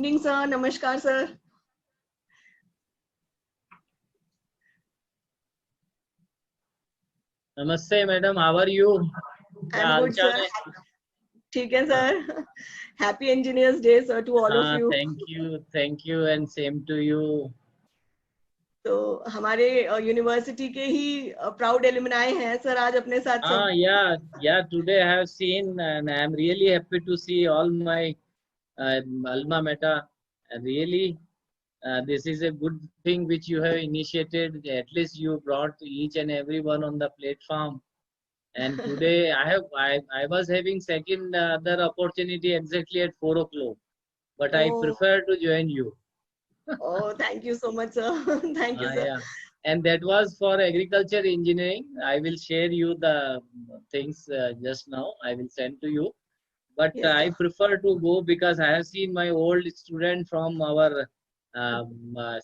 Evening, sir. Namaskar, sir. नमस्ते madam, how are you? क्या I'm good, हालचाल sir. है? ठीक है, हाँ sir. Happy Engineers Day, sir, to all of हाँ, you. Thank you and same to you. तो हमारे यूनिवर्सिटी के ही प्राउड एलुमनाई हैं सर आज अपने साथ सब. हाँ या today I have seen and I am really happy to see all my alma mater. Really, this is a good thing which you have initiated. At least you brought each and everyone on the platform. And today I was having second other opportunity exactly at 4 o'clock, but I Oh, prefer to join you. oh, thank you so much, sir. Thank you, sir. Yeah, and that was for agriculture engineering. I will share you the things just now. I will send to you. But Yes, I sir. prefer to go because I have seen my old student from our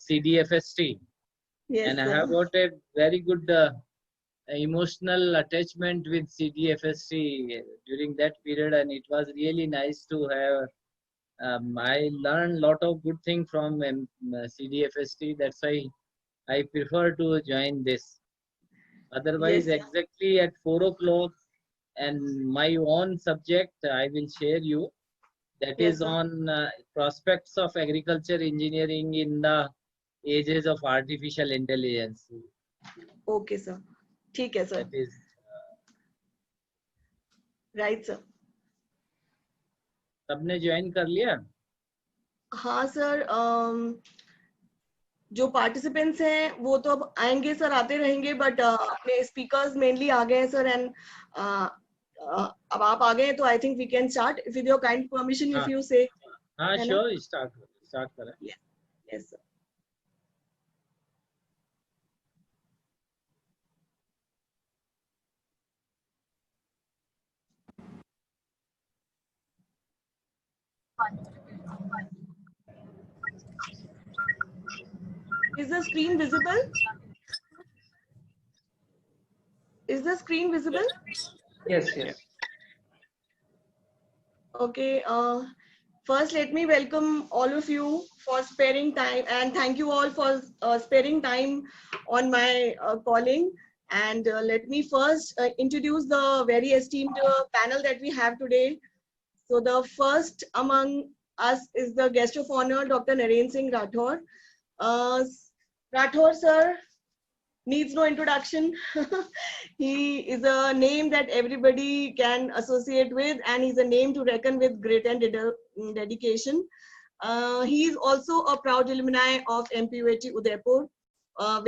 CDFS team, Yes, and I have sir. got a very good emotional attachment with CDFSC during that period, and it was really nice to have. I learned lot of good thing from CDFST. That's why I prefer to join this. Otherwise, Yes, sir. exactly at 4 o'clock, and my own subject I will share you. That Yes, is sir. on prospects of agriculture engineering in the ages of artificial intelligence. Okay, sir. ठीक है, sir. That is, Right, sir. सबने join कर लिया? हाँ, sir. जो participants हैं वो तो अब आएंगे सर, आते रहेंगे, बट अपने स्पीकर्स मेनली आ गए हैं सर. एंड अब आप आ गए हैं तो I think we can start if with your kind permission, if हाँ यू से. हाँ, है ना? श्योर, स्टार्ट करें. Yes sir. Is the screen visible? Is the screen visible? Yes. Okay. First, let me welcome all of you for sparing time, and thank you all for sparing time on my calling. And let me first introduce the very esteemed panel that we have today. So the first among us is the guest of honor, Dr. Naren Singh Rathore. Uh, Rathore sir needs no introduction. He is a name that everybody can associate with, and he's a name to reckon with grit and dedication. He is also a proud alumni of MPUAT Udaipur,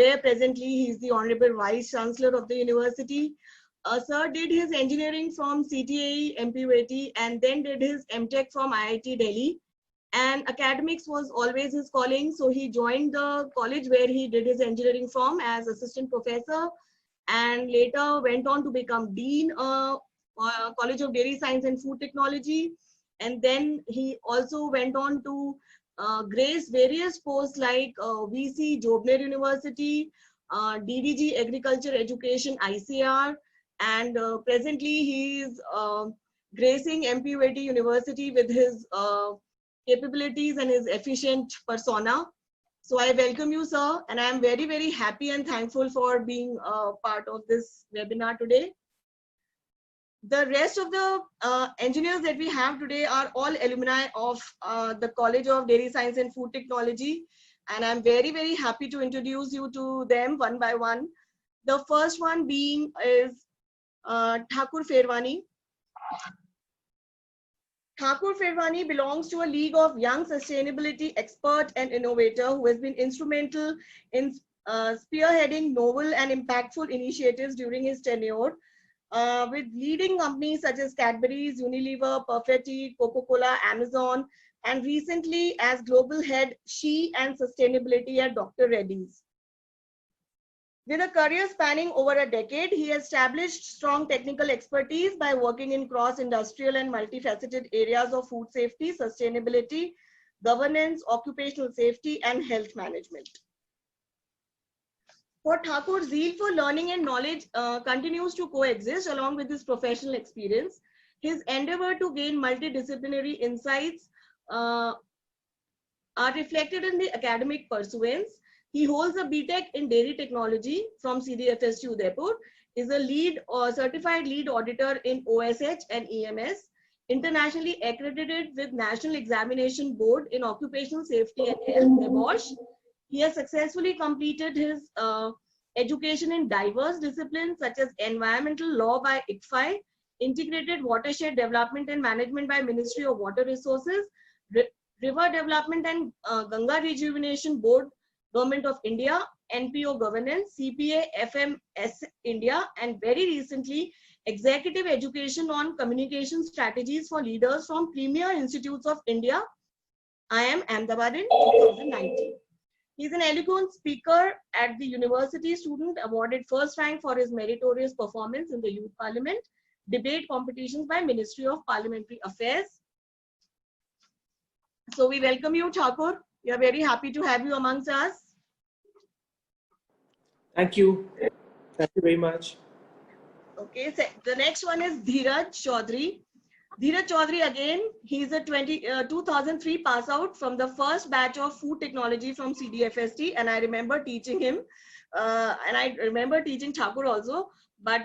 where presently he is the Honorable Vice Chancellor of the university. Sir did his engineering from CTAE, MPUAT, and then did his MTech from IIT Delhi. And academics was always his calling, so he joined the college where he did his engineering from as assistant professor, and later went on to become dean, College of Dairy Science and Food Technology. And then he also went on to grace various posts like VC Jobner University, DDG Agriculture Education ICR, and presently he is gracing MPUAT University with his capabilities and his efficient persona. So I welcome you, sir, and I am very, very happy and thankful for being a part of this webinar today. The rest of the engineers that we have today are all alumni of the College of Dairy Science and Food Technology, and I'm very, very happy to introduce you to them one by one. The first one being is Thakur Ferwani. Thakur Ferwani belongs to a league of young sustainability expert and innovator who has been instrumental in spearheading novel and impactful initiatives during his tenure with leading companies such as Cadbury's, Unilever, Perfetti, Coca-Cola, Amazon, and recently as global head She and Sustainability at Dr. Reddy's. With a career spanning over a decade, he established strong technical expertise by working in cross-industrial and multifaceted areas of food safety, sustainability, governance, occupational safety, and health management. For Thakur, zeal for learning and knowledge continues to coexist along with his professional experience. His endeavor to gain multidisciplinary insights are reflected in the academic pursuance. He holds a BTech in Dairy Technology from CDFST Udaipur, is a lead or certified lead auditor in OSH and EMS, internationally accredited with National Examination Board in Occupational Safety and Health, NEBOSH. He has successfully completed his education in diverse disciplines such as environmental law by ICFI, integrated watershed development and management by Ministry of Water Resources, river development and Ganga Rejuvenation Board, Government of India, NPO governance, CPA, FMS India, and very recently, executive education on communication strategies for leaders from Premier Institutes of India, IIM Ahmedabad in 2019. He's an eloquent speaker at the university, student awarded first rank for his meritorious performance in the Youth Parliament, debate competitions by Ministry of Parliamentary Affairs. So we welcome you, Thakur. We are very happy to have you amongst us. Thank you. Thank you very much. Okay, so the next one is Dheeraj Chaudhary. Dheeraj Chaudhary, again, he's a 2003 pass out from the first batch of food technology from CDFST, and I remember teaching him, and I remember teaching Thakur also, but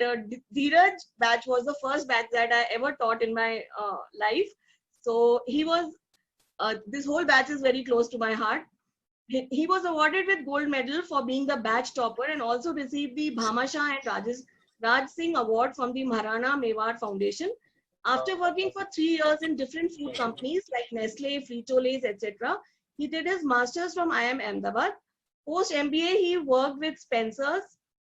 Dheeraj batch was the first batch that I ever taught in my life. So he was, this whole batch is very close to my heart. He was awarded with gold medal for being the batch topper and also received the Bhamasha and Raj Singh Award from the Maharana Mewar Foundation. After working for 3 years in different food companies like Nestle, Frito-Lays, etc., he did his master's from IIM Ahmedabad. Post MBA, he worked with Spencer's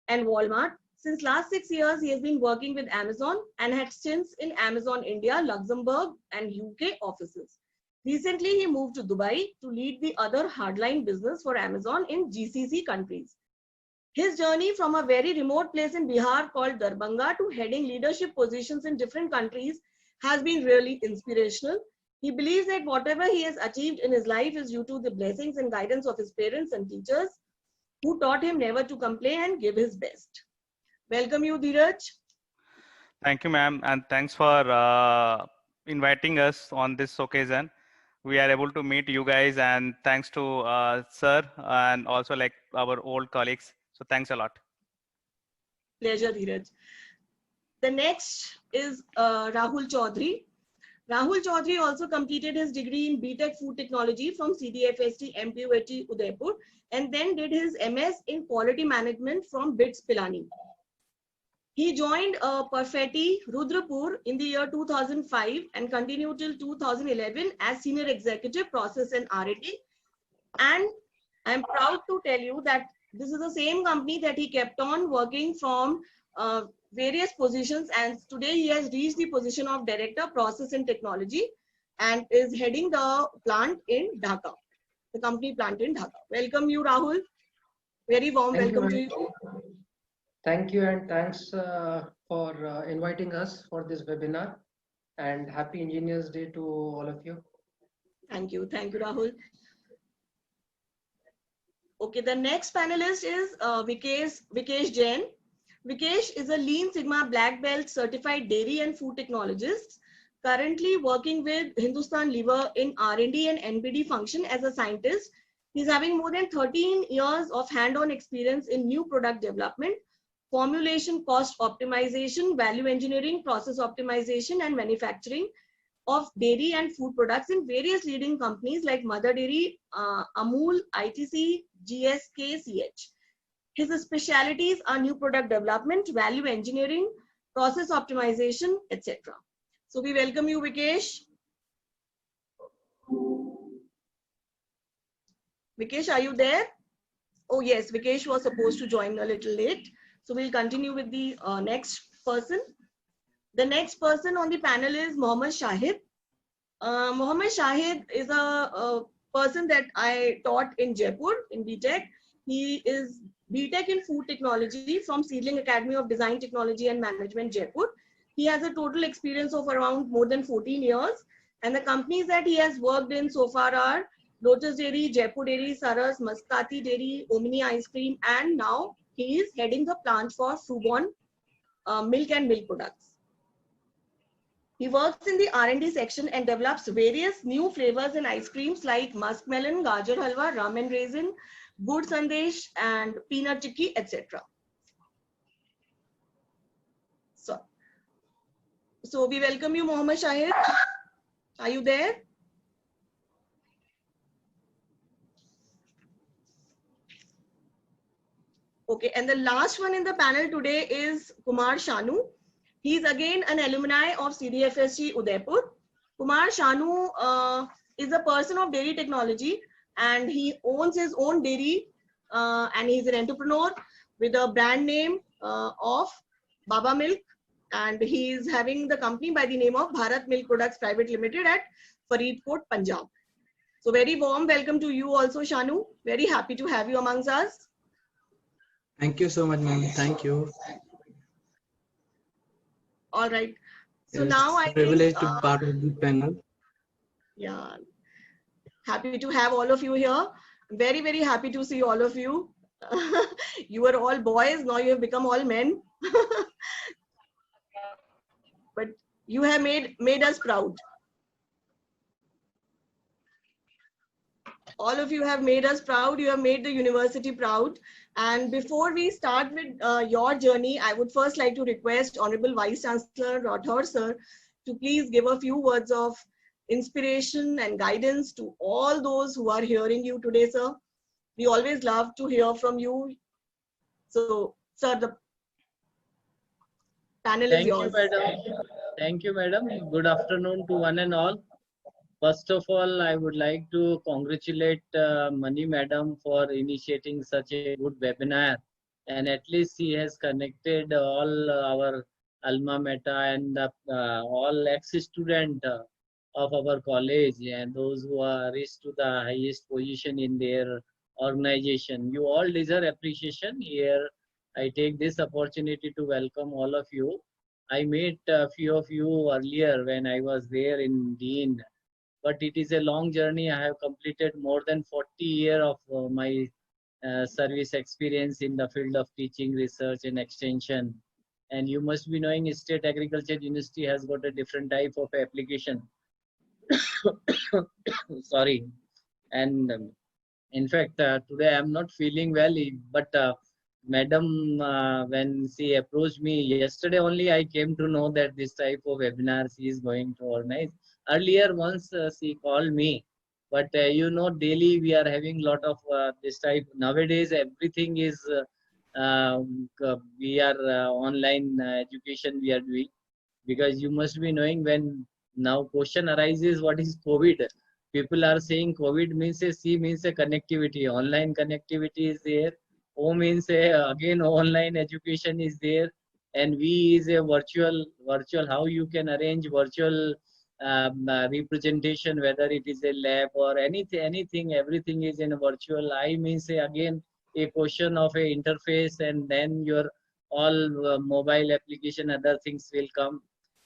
and Walmart. Since last 6 years, he has been working with Amazon and had stints in Amazon India, Luxembourg, and UK offices. Recently, he moved to Dubai to lead the other hardline business for Amazon in GCC countries. His journey from a very remote place in Bihar called Darbhanga to heading leadership positions in different countries has been really inspirational. He believes that whatever he has achieved in his life is due to the blessings and guidance of his parents and teachers who taught him never to complain and give his best. Welcome you, Dheeraj. Thank you, ma'am, and thanks for inviting us on this occasion. We are able to meet you guys, and thanks to sir and also like our old colleagues. So thanks a lot. Pleasure, Dheeraj. The next is Rahul Chaudhary. Rahul Chaudhary also completed his degree in BTech Food Technology from CDFST MPUIT Udaipur and then did his MS in Quality Management from BITS Pilani. He joined Perfetti Rudrapur in the year 2005 and continued till 2011 as Senior Executive Process and R&D. And I'm proud to tell you that this is the same company that he kept on working from various positions, and today he has reached the position of Director Process and Technology and is heading the plant in Dhaka, the company plant in Dhaka. Welcome you, Rahul. Very warm welcome to you. Thank you, and thanks for inviting us for this webinar, and happy Engineers Day to all of you. Thank you, Rahul. Okay, the next panelist is Vikesh Jain. Vikesh is a Lean Sigma Black Belt certified dairy and food technologist, currently working with Hindustan Liver in R&D and NPD function as a scientist. He's having more than 13 years of hand-on experience in new product development, formulation, cost optimization, value engineering, process optimization, and manufacturing of dairy and food products in various leading companies like Mother Dairy, Amul, ITC, GSK, CH. His specialities are new product development, value engineering, process optimization, etc. So we welcome you, Vikesh. Vikesh, are you there? Oh yes, Vikesh was supposed to join a little late. So we'll continue with the next person. The next person on the panel is Mohammad Shahid. Mohammad Shahid is a person that I taught in Jaipur in BTech. He is BTech in Food Technology from Seedling Academy of Design Technology and Management, Jaipur. He has a total experience of around more than 14 years. And the companies that he has worked in so far are Lotus Dairy, Jaipur Dairy, Saras, Muscati Dairy, Omni Ice Cream, and now he is heading the plant for Frubon milk and milk products. He works in the R&D section and develops various new flavors in ice creams like muskmelon, gajar halwa, rum and raisin, gur sandesh, and peanut tikki, etc. So we welcome you, Mohammed Shahid. Are you there? Okay, and the last one in the panel today is Kumar Shanu. He's again an alumni of CDFSG Udaipur. Kumar Shanu is a person of dairy technology, and he owns his own dairy, and he's an entrepreneur with a brand name of Baba Milk, and he is having the company by the name of Bharat Milk Products Private Limited at Faridkot, Punjab. So very warm welcome to you also, Shanu. Very happy to have you amongst us. Thank you so much, ma'am. Thank you. All right. So It's now I a privilege think, to be part of the panel. yeah, happy to have all of you here. Very, very happy to see all of you. You were all boys, now you have become all men. But you have made us proud. All of you have made us proud. You have made the university proud. And before we start with your journey, I would first like to request Honorable Vice Chancellor Rathore sir to please give a few words of inspiration and guidance to all those who are hearing you today, sir. We always love to hear from you. So, sir, the panel is yours. Thank you, madam. Good afternoon to one and all. First of all, I would like to congratulate Mani madam for initiating such a good webinar, and at least she has connected all our alma mater and all ex-student of our college and those who are reached to the highest position in their organization. You all deserve appreciation. Here, I take this opportunity to welcome all of you. I met a few of you earlier when I was there in Dean, but it is a long journey. I have completed more than 40 years of my service experience in the field of teaching, research, and extension. And you must be knowing State Agriculture University has got a different type of application. Sorry. And in fact, today I'm not feeling well, but madam, when she approached me yesterday only, I came to know that this type of webinar she is going to organize. Earlier, once she called me, but you know, daily we are having lot of this type. Nowadays, everything is we are online education we are doing, because you must be knowing when now question arises, what is COVID? People are saying COVID means a C means a connectivity. Online connectivity is there. O means again online education is there, and V is a virtual. How you can arrange virtual representation, whether it is a lab or anything, everything is in a virtual. I means again a question of a interface, and then your all mobile application, other things will come.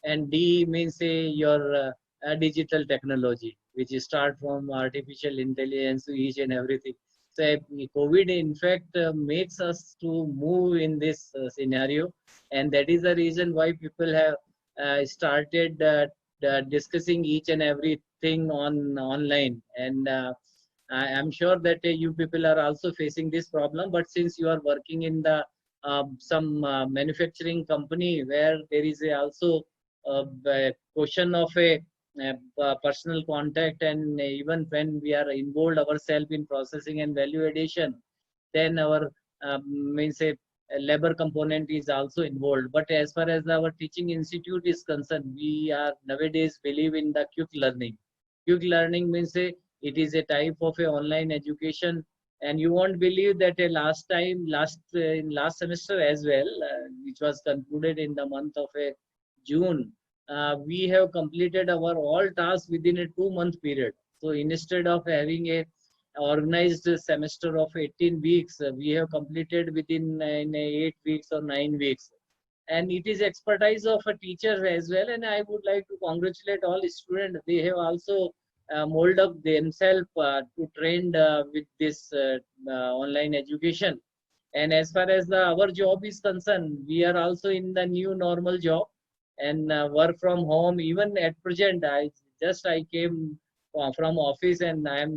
And D means your digital technology, which start from artificial intelligence to each and everything. So COVID in fact makes us to move in this scenario, and that is the reason why people have started discussing each and everything online. And I am sure that you people are also facing this problem, but since you are working in the some manufacturing company where there is also a question of a personal contact, and even when we are involved ourselves in processing and value addition, then our means a labor component is also involved. But as far as our teaching institute is concerned, we are nowadays believe in the quick learning. Quick learning means it is a type of a online education, and you won't believe that last semester as well, which was concluded in the month of June, we have completed our all tasks within a 2-month period. So instead of having a organized semester of 18 weeks, we have completed within 8 weeks or 9 weeks. And it is expertise of a teacher as well. And I would like to congratulate all students. They have also molded up themselves to train with this online education. And as far as our job is concerned, we are also in the new normal job. and work from home. Even at present, I came from office, and I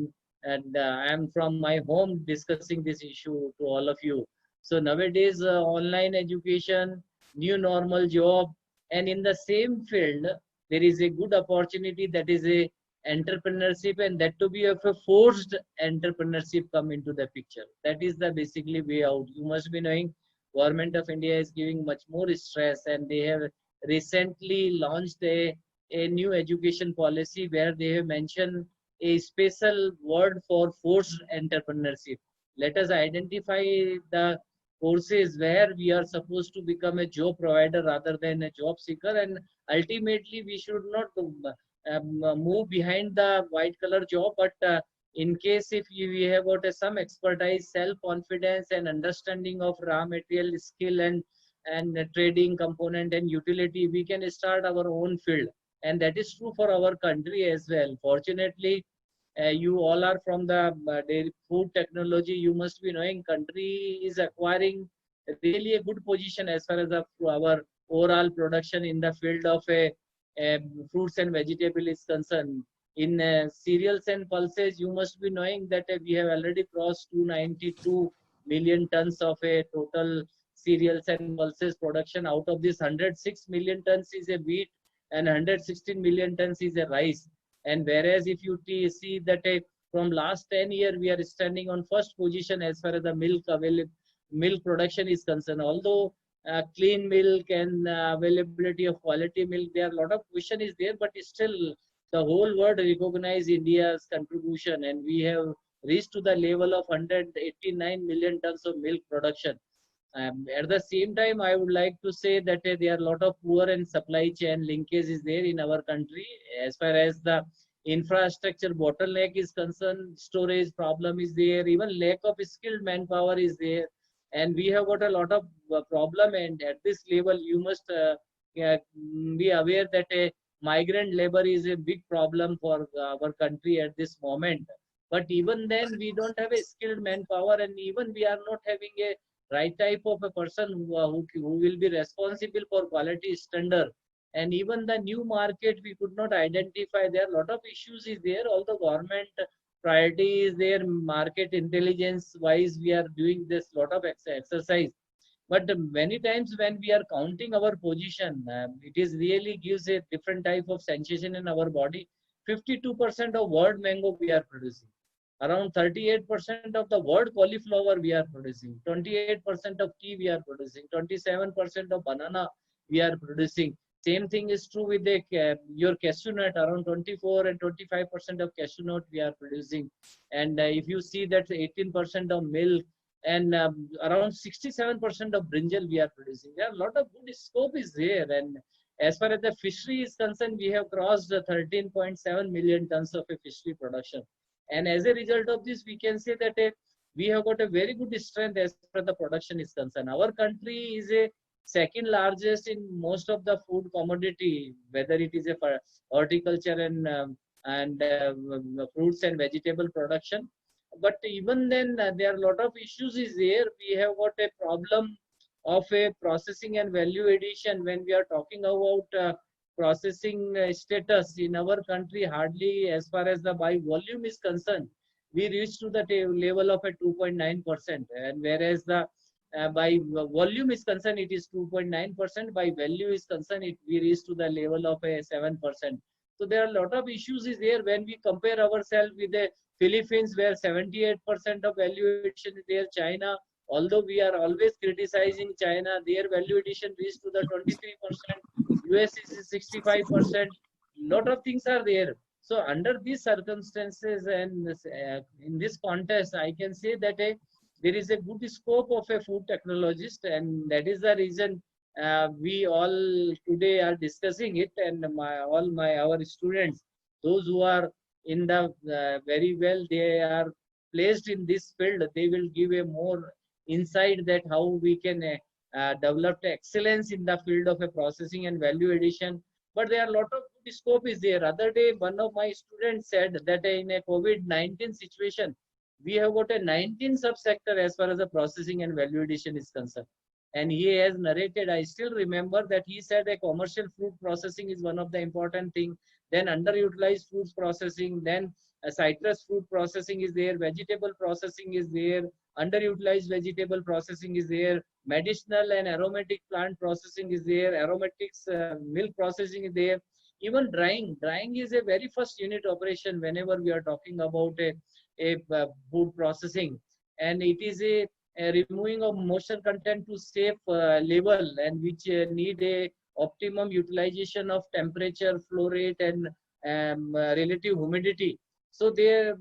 am from my home discussing this issue to all of you. So nowadays, online education, new normal job, and in the same field, there is a good opportunity, that is a entrepreneurship, and that to be of a forced entrepreneurship come into the picture. That is the basically way out. You must be knowing government of India is giving much more stress, and they have recently launched a new education policy where they have mentioned a special word for forced entrepreneurship. Let us identify the courses where we are supposed to become a job provider rather than a job seeker, and ultimately we should not move behind the white collar job, but in case if we have got some expertise, self confidence, and understanding of raw material skill, and trading component and utility, we can start our own field. And that is true for our country as well. Fortunately, you all are from the dairy food technology. You must be knowing country is acquiring really a good position as far as our overall production in the field of fruits and vegetable is concerned. In cereals and pulses, you must be knowing that we have already crossed 292 million tons of a total cereals and pulses production. Out of this, 106 million tons is a wheat, and 116 million tons is a rice. And whereas if you see that from last 10 years, we are standing on first position as far as the milk production is concerned. Although clean milk and availability of quality milk, there are a lot of question is there, but still the whole world recognize India's contribution, and we have reached to the level of 189 million tons of milk production. At the same time, I would like to say that there are a lot of poor and supply chain linkage is there in our country. As far as the infrastructure bottleneck is concerned, storage problem is there, even lack of skilled manpower is there, and we have got a lot of problem. And at this level, you must be aware that migrant labor is a big problem for our country at this moment. But even then, we don't have a skilled manpower, and even we are not having a right type of a person who will be responsible for quality standard. And even the new market, we could not identify. There are a lot of issues is there. Although government priority is there, market intelligence wise, we are doing this lot of exercise. But many times when we are counting our position, it is really gives a different type of sensation in our body. 52% of world mango we are producing. Around 38% of the world cauliflower we are producing. 28% of tea we are producing. 27% of banana we are producing. Same thing is true with your cashew nut. Around 24 and 25% of cashew nut we are producing. And if you see that 18% of milk, and around 67% of brinjal we are producing. There are a lot of good scope is there. And as far as the fishery is concerned, we have crossed 13.7 million tons of a fishery production. And as a result of this, we can say that we have got a very good strength as far as the production is concerned. Our country is a second largest in most of the food commodity, whether it is a horticulture and fruits and vegetable production. But even then, there are a lot of issues is there. We have got a problem of a processing and value addition. When we are talking about processing status in our country, hardly as far as the by volume is concerned, we reach to the level of a 2.9%. And whereas the by volume is concerned, it is 2.9%. By value is concerned, we reach to the level of a 7%. So there are a lot of issues is there when we compare ourselves with the Philippines, where 78% of value addition is there. China, although we are always criticizing China, their value addition reached to the 23%. US is 65%. Lot of things are there. So under these circumstances and in this context, I can say that there is a good scope of a food technologist, and that is the reason we all today are discussing it. And our students, those who are in the very well, they are placed in this field, they will give a more insight that how we can develop excellence in the field of a processing and value addition. But there are a lot of good scope is there. Other day, one of my students said that in a COVID-19 situation, we have got a 19 subsector as far as the processing and value addition is concerned. and he has narrated. I still remember that he said a commercial fruit processing is one of the important thing. Then underutilized fruits processing, then citrus fruit processing is there, vegetable processing is there, underutilized vegetable processing is there, medicinal and aromatic plant processing is there, aromatics milk processing is there, even drying is a very first unit operation whenever we are talking about a food processing, and it is a removing of moisture content to safe level, and which need a optimum utilization of temperature, flow rate, and relative humidity. So there,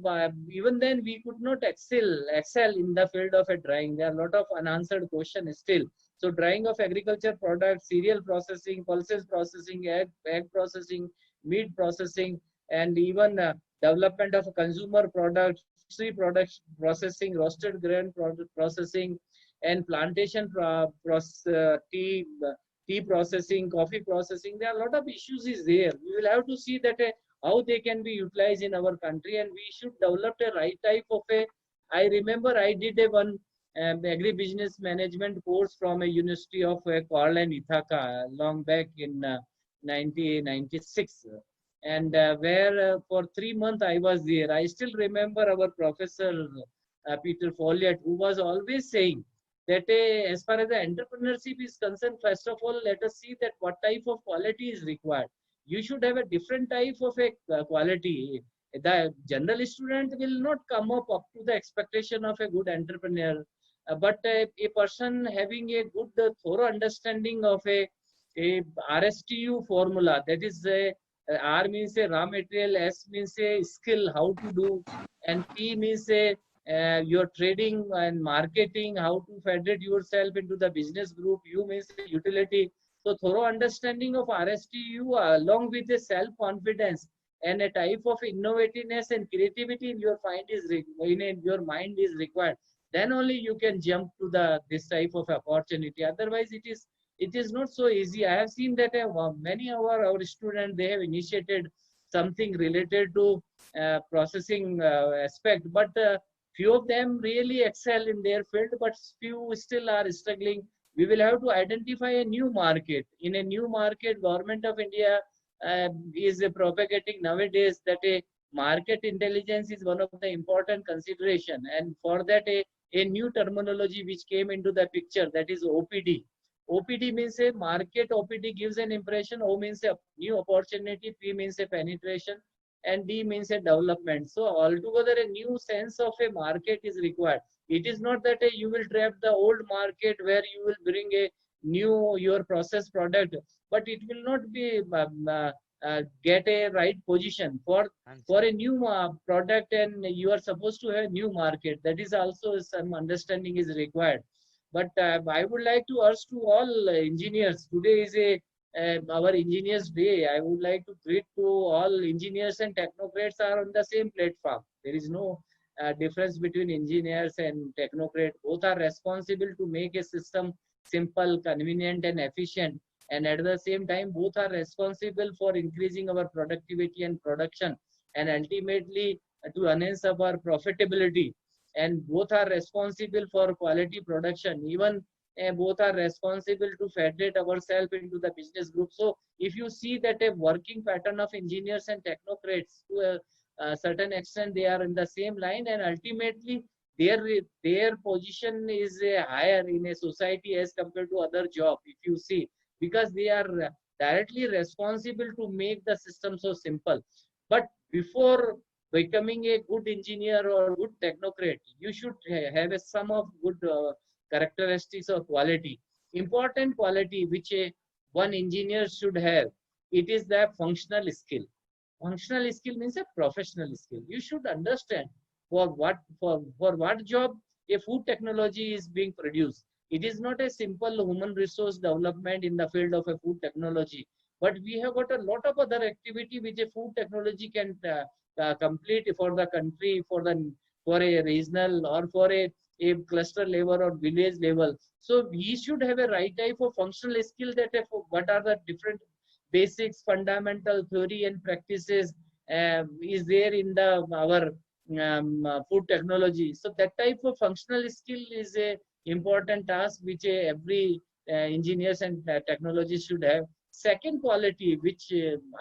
even then, we could not excel in the field of a drying. There are a lot of unanswered questions still. So drying of agriculture products, cereal processing, pulses processing, egg processing, meat processing, and even development of consumer products, fishery products processing, roasted grain processing, and plantation tea processing, coffee processing. There are a lot of issues is there. We will have to see that how they can be utilized in our country, and we should develop a right type of a. I remember I did a one agribusiness management course from a University of Cornell and Ithaca long back in 1996, and where for 3 months I was there. I still remember our professor Peter Folliott, who was always saying that as far as the entrepreneurship is concerned, first of all, let us see that what type of quality is required. You should have a different type of a quality. The general student will not come up to the expectation of a good entrepreneur, but a person having a good thorough understanding of a RSTU formula, that is R means a raw material, S means a skill, how to do, and T means a your trading and marketing, how to federate yourself into the business group. U means utility. So thorough understanding of RSTU along with a self-confidence and a type of innovativeness and creativity in your mind is required. Then only you can jump to this type of opportunity. Otherwise, it is not so easy. I have seen that many of our students, they have initiated something related to processing aspect, but few of them really excel in their field, but few still are struggling. We will have to identify a new market. In a new market, Government of India is propagating nowadays that a market intelligence is one of the important consideration, and for that a new terminology which came into the picture, that is OPD. OPD means a market. OPD gives an impression. O means a new opportunity. P means a penetration, and D means a development. So altogether a new sense of a market is required. It is not that you will trap the old market where you will bring a new your processed product, but it will not be get a right position for a new product, and you are supposed to have new market. That is also some understanding is required. But I would like to urge to all engineers. Today is our engineers day. I would like to greet to all engineers and technocrats are on the same platform. There is no difference between engineers and technocrats. Both are responsible to make a system simple, convenient, and efficient. And at the same time, both are responsible for increasing our productivity and production, and ultimately to enhance our profitability. And both are responsible for quality production. Even both are responsible to federate ourselves into the business group. So if you see that a working pattern of engineers and technocrats, to a certain extent, they are in the same line, and ultimately their position is higher in a society as compared to other job, if you see, because they are directly responsible to make the system so simple. But before becoming a good engineer or good technocrat, you should have a sum of good characteristics or quality. Important quality which one engineer should have, it is the functional skill. Functional skill means a professional skill. You should understand for what job a food technology is being produced. It is not a simple human resource development in the field of a food technology, but we have got a lot of other activity which a food technology can complete for the country, for a regional or for a cluster level or village level. So we should have a right type of functional skill, that what are the different basics, fundamental theory and practices is there in our food technology. So that type of functional skill is important task which every engineers and technologists should have. Second quality, which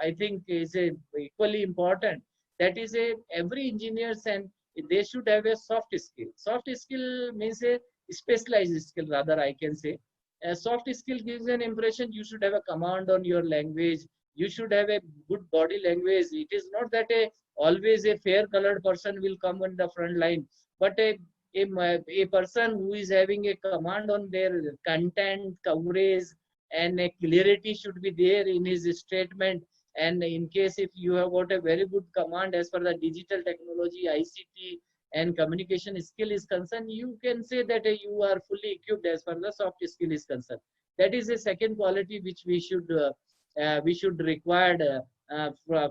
I think is equally important, that is every engineers and they should have a soft skill. Soft skill means a specialized skill, rather I can say. A soft skill gives an impression you should have a command on your language. You should have a good body language. It is not that always a fair colored person will come on the front line, but a person who is having a command on their content, coverage, and a clarity should be there in his statement. And in case if you have got a very good command as per the digital technology, ICT, and communication skill is concerned, you can say that you are fully equipped as far as the soft skill is concerned. That is a second quality which we should require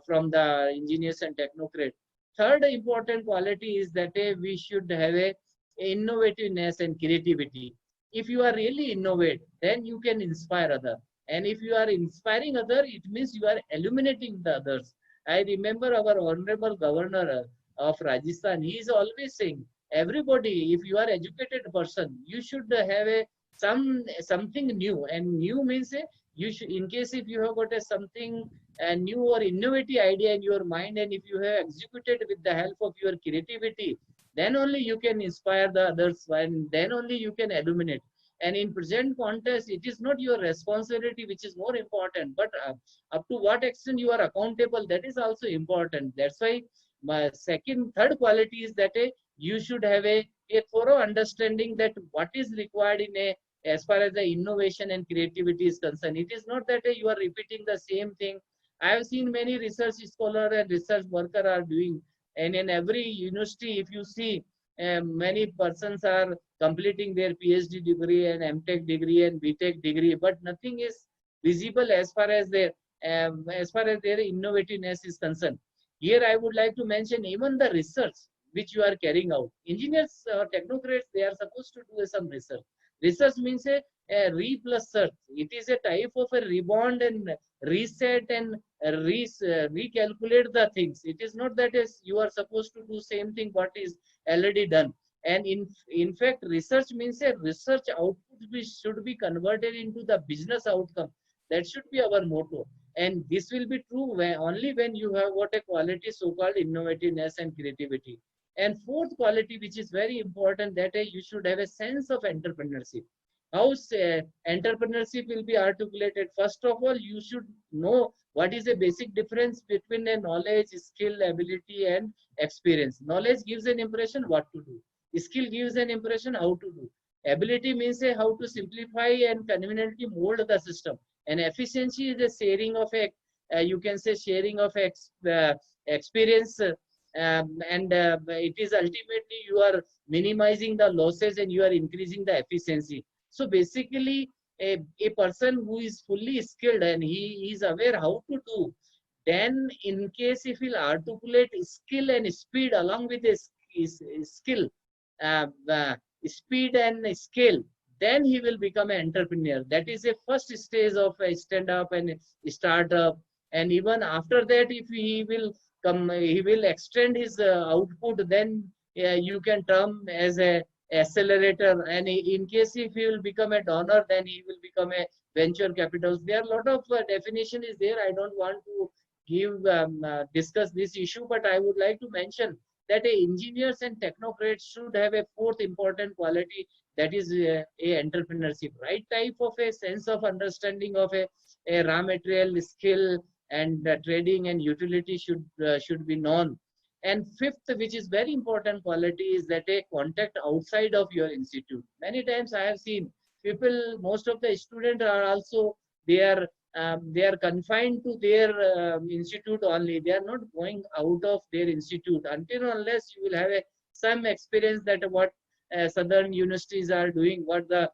from the engineers and technocrats. Third important quality is that we should have a innovativeness and creativity. If you are really innovate, then you can inspire other. And if you are inspiring other, it means you are illuminating the others. I remember our honorable governor of Rajasthan, he is always saying, everybody, if you are educated person, you should have a something new. And new means you should, in case if you have got a something a new or innovative idea in your mind, and if you have executed with the help of your creativity, then only you can inspire the others, and then only you can illuminate. And in present context, it is not your responsibility which is more important, but up to what extent you are accountable, that is also important. That's why my third quality is that you should have a thorough understanding that what is required in a as far as the innovation and creativity is concerned. It is not that you are repeating the same thing. I have seen many research scholar and research worker are doing, and in every university, if you see, many persons are completing their PhD degree and MTech degree and BTech degree, but nothing is visible as far as their innovativeness is concerned. Here, I would like to mention even the research which you are carrying out. Engineers or technocrats, they are supposed to do some research. Research means a re plus search. It is a type of a rebound and reset and recalculate the things. It is not that is you are supposed to do same thing what is already done. And in fact, research means a research output which should be converted into the business outcome. That should be our motto. And this will be true only when you have got a quality so-called innovativeness and creativity. And fourth quality, which is very important, that you should have a sense of entrepreneurship. How entrepreneurship will be articulated? First of all, you should know what is the basic difference between a knowledge, skill, ability, and experience. Knowledge gives an impression what to do. Skill gives an impression how to do. Ability means how to simplify and conveniently mold the system. And efficiency is a sharing of you can say sharing of experience, and it is ultimately you are minimizing the losses and you are increasing the efficiency. So basically, a person who is fully skilled and he is aware how to do, then in case if he'll articulate skill and speed along with his skill, speed and skill, then he will become an entrepreneur. That is a first stage of a stand-up and startup. And even after that, if he will extend his output, then you can term as a accelerator. And in case if he will become a donor, then he will become a venture capital. There are a lot of definition is there. I don't want to discuss this issue, but I would like to mention that engineers and technocrats should have a fourth important quality, that is a entrepreneurship. Right type of a sense of understanding of a raw material skill and trading and utility should be known. And fifth, which is very important quality, is that a contact outside of your institute. Many times I have seen people, most of the students are also, they are confined to their institute only. They are not going out of their institute until unless you will have some experience that what southern universities are doing, what the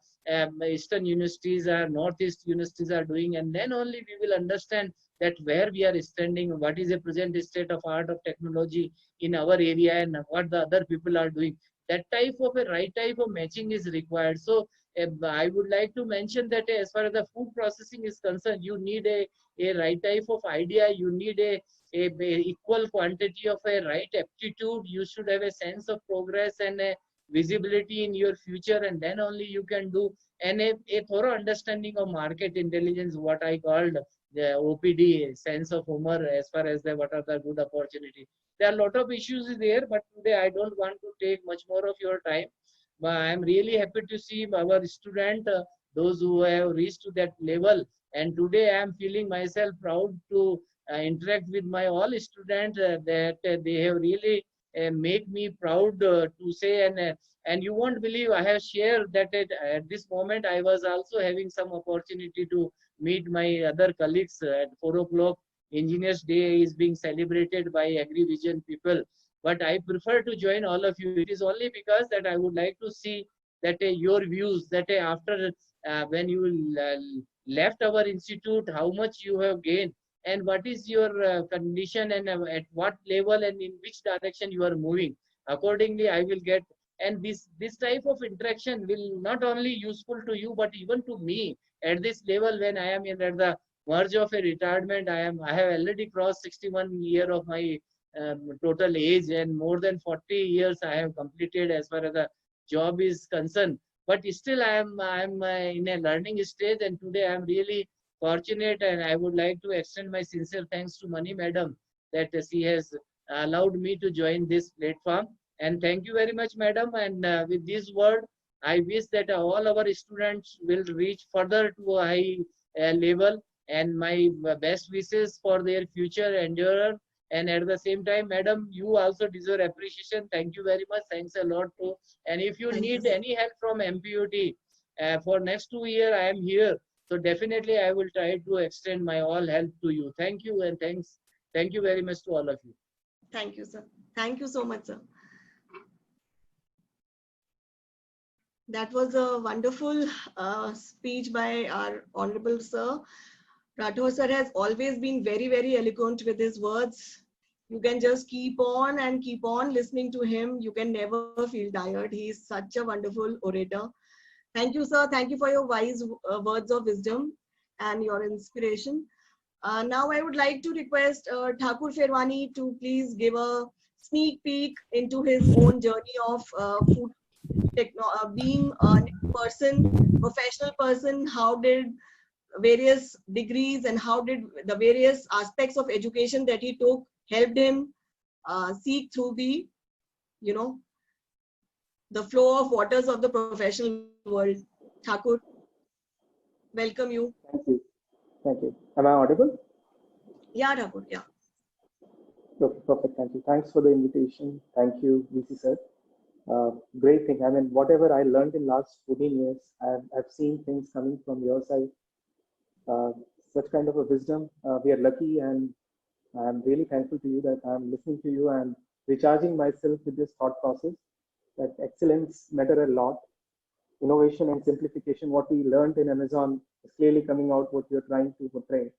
eastern universities are, northeast universities are doing, and then only we will understand that where we are standing, what is the present state of art of technology in our area, and what the other people are doing. That type of a right type of matching is required. So I would like to mention that as far as the food processing is concerned, you need a right type of idea, you need a equal quantity of a right aptitude, you should have a sense of progress and visibility in your future, and then only you can do. And a thorough understanding of market intelligence, what I called the OPD, sense of humor, as far as the what are the good opportunity. There are a lot of issues there, but today I don't want to take much more of your time. But I'm really happy to see our student, those who have reached to that level. And today I am feeling myself proud to interact with my all students, that they have really make me proud to say. And you won't believe, I have shared that at this moment I was also having some opportunity to meet my other colleagues at 4 o'clock. Engineers Day is being celebrated by AgriVision people, but I prefer to join all of you. It is only because that I would like to see that your views, that after when you left our institute, how much you have gained, and what is your condition, and at what level and in which direction you are moving. Accordingly, I will get, and this type of interaction will not only useful to you, but even to me at this level when I am in at the verge of a retirement. I have already crossed 61 year of my total age, and more than 40 years I have completed as far as the job is concerned. But still I am in a learning stage, and today I am really fortunate, and I would like to extend my sincere thanks to Mani Madam that she has allowed me to join this platform. And thank you very much, Madam. And with this word, I wish that all our students will reach further to a high level, and my best wishes for their future endeavor. And at the same time, Madam, you also deserve appreciation. Thank you very much. Thanks a lot to. And if you Thank you, need sir. any help from MPUT for next 2 years, I am here. So definitely, I will try to extend my all help to you. Thank you, and thanks. Thank you very much to all of you. Thank you, sir. Thank you so much, sir. That was a wonderful speech by our honorable sir. Rathore sir has always been very, very eloquent with his words. You can just keep on and keep on listening to him. You can never feel tired. He is such a wonderful orator. Thank you, sir. Thank you for your wise words of wisdom and your inspiration. Now I would like to request Thakur Sherwani to please give a sneak peek into his own journey of food being a person, professional person. How did various degrees and how did the various aspects of education that he took helped him seek through the, you know, the flow of waters of the professional world. Thakur, welcome you. Thank you. Thank you. Am I audible? Yeah, Thakur, yeah. Okay, perfect. Thank you. Thanks for the invitation. Thank you, VC sir. Great thing. I mean, whatever I learned in last 14 years, I've seen things coming from your side. Such kind of a wisdom. We are lucky, and I'm really thankful to you that I'm listening to you and recharging myself with this thought process that excellence matter a lot. Innovation and simplification, what we learned in Amazon is clearly coming out what you're trying to portray.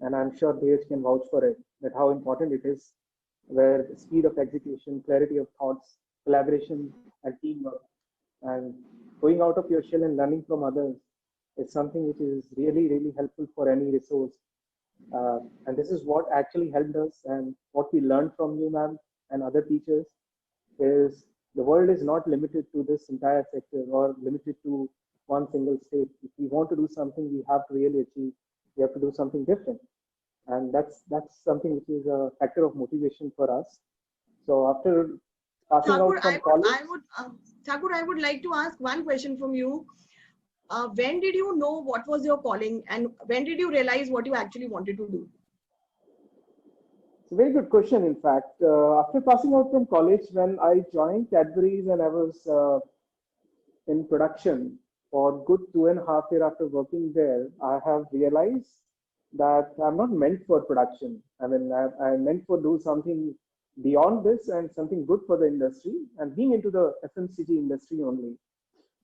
And I'm sure Dheeraj can vouch for it, that how important it is, where the speed of execution, clarity of thoughts, collaboration and teamwork, and going out of your shell and learning from others is something which is really, really helpful for any resource. And this is what actually helped us, and what we learned from you, ma'am, and other teachers is the world is not limited to this entire sector or limited to one single state. If we want to do something, we have to really achieve. We have to do something different, and that's something which is a factor of motivation for us. So after passing Thakur, out from college, Thakur, I would like to ask one question from you. When did you know what was your calling, and when did you realize what you actually wanted to do? it's a very good question. In fact, after passing out from college, when I joined Cadbury's and I was in production for good 2.5 years after working there, I have realized that I'm not meant for production. I mean, I'm meant for do something beyond this and something good for the industry, and being into the FMCG industry only.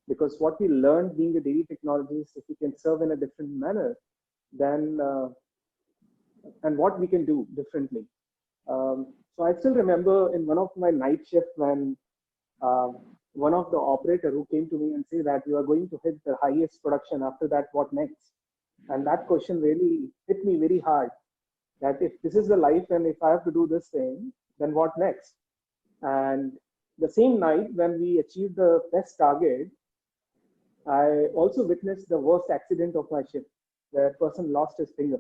Because what we learned being a dairy technologist, if we can serve in a different manner, then and what we can do differently. So I still remember in one of my night shifts when one of the operator who came to me and said that you are going to hit the highest production. After that, what next? And that question really hit me very hard. That if this is the life and if I have to do this thing, then what next? And the same night when we achieved the best target, I also witnessed the worst accident of my shift, where a person lost his finger.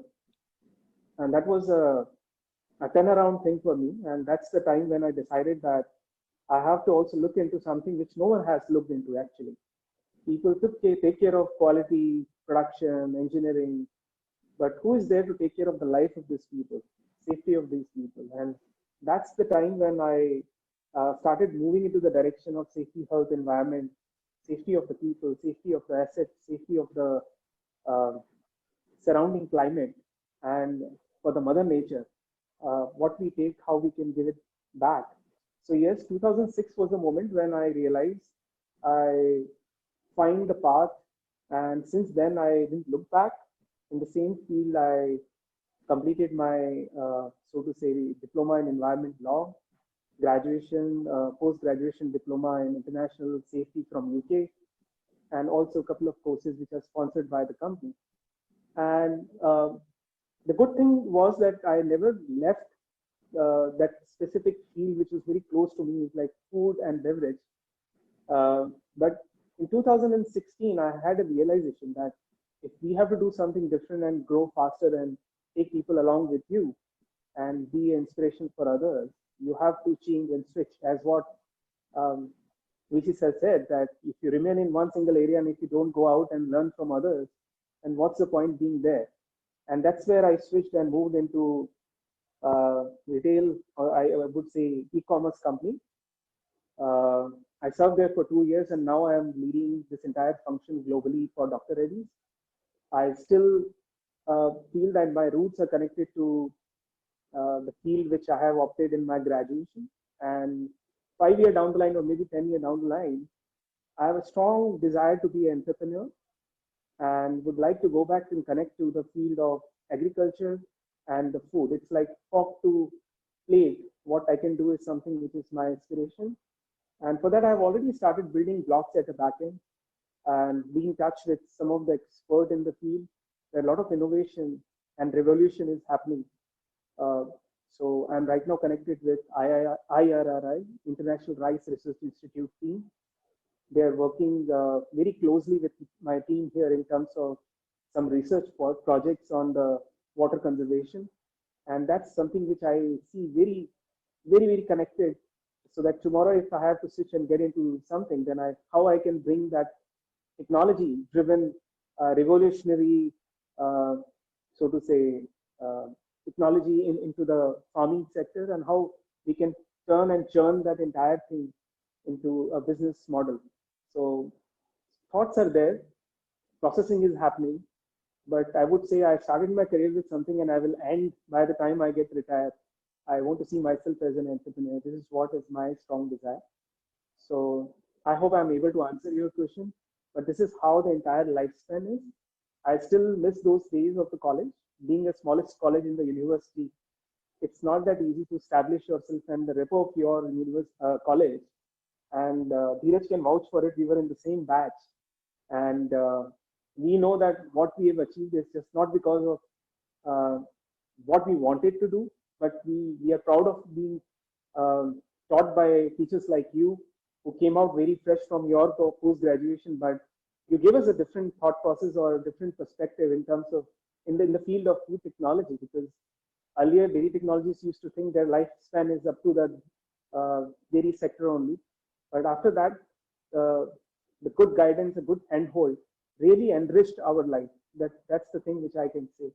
And that was a turnaround thing for me. And that's the time when I decided that I have to also look into something which no one has looked into actually. People take care of quality, production, engineering, but who is there to take care of the life of these people, safety of these people? And that's the time when I started moving into the direction of safety, health, environment, safety of the people, safety of the assets, safety of the surrounding climate, and for the mother nature, what we take, how we can give it back. So yes, 2006 was the moment when I realized I find the path, and since then I didn't look back. In the same field, I completed my, so to say, diploma in environment law, graduation, post-graduation diploma in international safety from UK, and also a couple of courses which are sponsored by the company. And the good thing was that I never left that specific field, which was very close to me, like food and beverage. But in 2016, I had a realization that if we have to do something different and grow faster and take people along with you and be an inspiration for others, you have to change and switch, as what Vici has said, that if you remain in one single area and if you don't go out and learn from others, and what's the point being there? And that's where I switched and moved into retail, or I would say e-commerce company. I served there for 2 years, and now I am leading this entire function globally for Dr. Reddy's. I still feel that my roots are connected to the field which I have opted in my graduation. And 5 years down the line, or maybe 10 years down the line, I have a strong desire to be an entrepreneur and would like to go back and connect to the field of agriculture and the food. It's like fork to plate. What I can do is something which is my inspiration. And for that, I've already started building blocks at the back end and be in touch with some of the experts in the field. There are a lot of innovation and revolution is happening. So I'm right now connected with IRRI, International Rice Research Institute team. They're working very closely with my team here in terms of some research projects on the water conservation. And that's something which I see very connected, so that tomorrow if I have to switch and get into something, then how I can bring that technology driven revolutionary, so to say, technology into the farming sector, and how we can turn and churn that entire thing into a business model. So thoughts are there, processing is happening, but I would say I started my career with something and I will end by the time I get retired. I want to see myself as an entrepreneur. This is what is my strong desire. So I hope I'm able to answer your question, but this is how the entire lifespan is. I still miss those days of the college. Being the smallest college in the university, it's not that easy to establish yourself and the rep of your college. And Dheeraj can vouch for it. We were in the same batch, and we know that what we have achieved is just not because of what we wanted to do, but we are proud of being taught by teachers like you, who came out very fresh from your post graduation, but you give us a different thought process or a different perspective in terms of in the field of food technology, because earlier dairy technologies used to think their lifespan is up to the dairy sector only. But after that, the good guidance, a good handhold really enriched our life. That's the thing which I can say.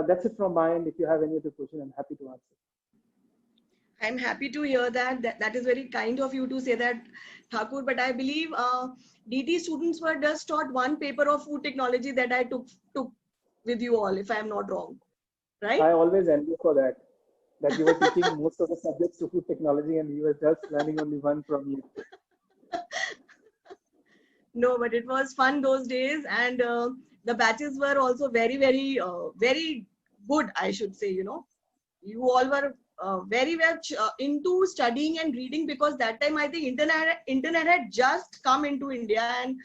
That's it from my end. If you have any other question, I'm happy to answer. I'm happy to hear that. That is very kind of you to say that, Thakur. But I believe DT students were just taught one paper of food technology that I took with you all, if I'm not wrong, right? I always envy for that you were teaching most of the subjects to food technology and we were just learning only one from you. No, but it was fun those days, and the batches were also very good, I should say. You know, you all were very much into studying and reading, because that time I think internet had just come into India, and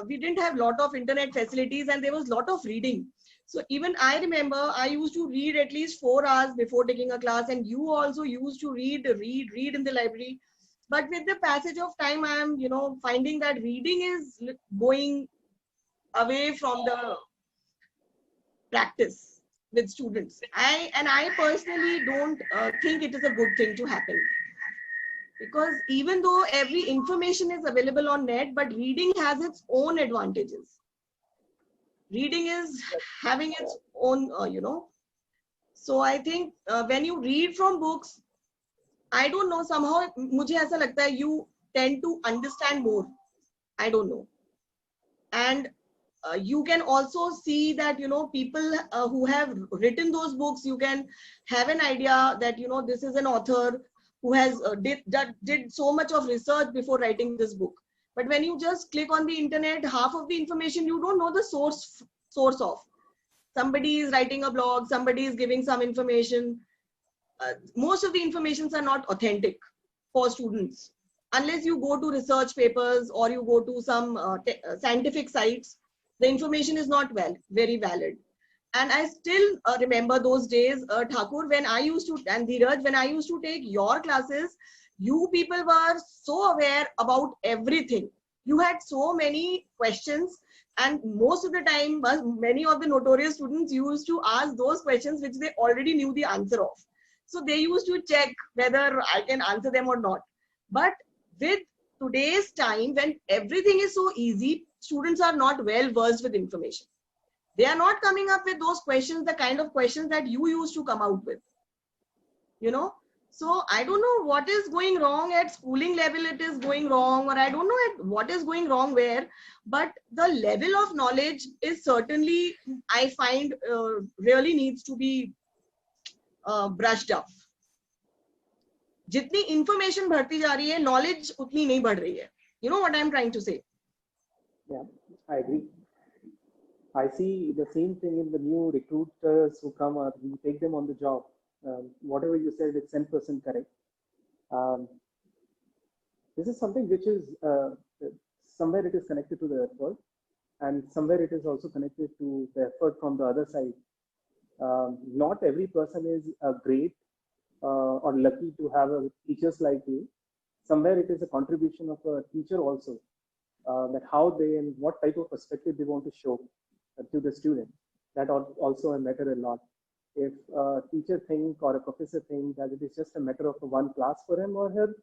we didn't have lot of internet facilities, and there was lot of reading. So even I remember I used to read at least 4 hours before taking a class, and you also used to read in the library. But with the passage of time, I am, finding that reading is going away from the practice with students. I personally don't think it is a good thing to happen, because even though every information is available on net, but reading has its own advantages. Reading is having its own, So I think when you read from books, I don't know, somehow मुझे ऐसा लगता है you tend to understand more. I don't know. And you can also see that, people who have written those books, you can have an idea that, this is an author who has did so much of research before writing this book. But when you just click on the internet, half of the information you don't know the source of. Somebody is writing a blog, somebody is giving some information. Most of the informations are not authentic for students. Unless you go to research papers or you go to some scientific sites, the information is not very valid. And I still remember those days, Thakur, when I used to, and Dheeraj, when I used to take your classes, you people were so aware about everything. You had so many questions, and most of the time, many of the notorious students used to ask those questions which they already knew the answer of. So they used to check whether I can answer them or not. But with today's time, when everything is so easy, students are not well versed with information. They are not coming up with those questions, the kind of questions that you used to come out with. So I don't know what is going wrong at schooling level. It is going wrong, or I don't know what is going wrong where. But the level of knowledge is certainly, I find, really needs to be brushed up. जितनी information बढ़ती जा रही है, knowledge उतनी नहीं बढ़ रही है. You know what I'm trying to say? Yeah, I agree. I see the same thing in the new recruiters who come or we take them on the job. Whatever you said, it's 10% correct. This is something which is somewhere it is connected to the effort, and somewhere it is also connected to the effort from the other side. Not every person is great or lucky to have teachers like you. Somewhere it is a contribution of a teacher also, that how they and what type of perspective they want to show to the student. That also matter a lot. If a teacher think or a professor think that it is just a matter of one class for him or her,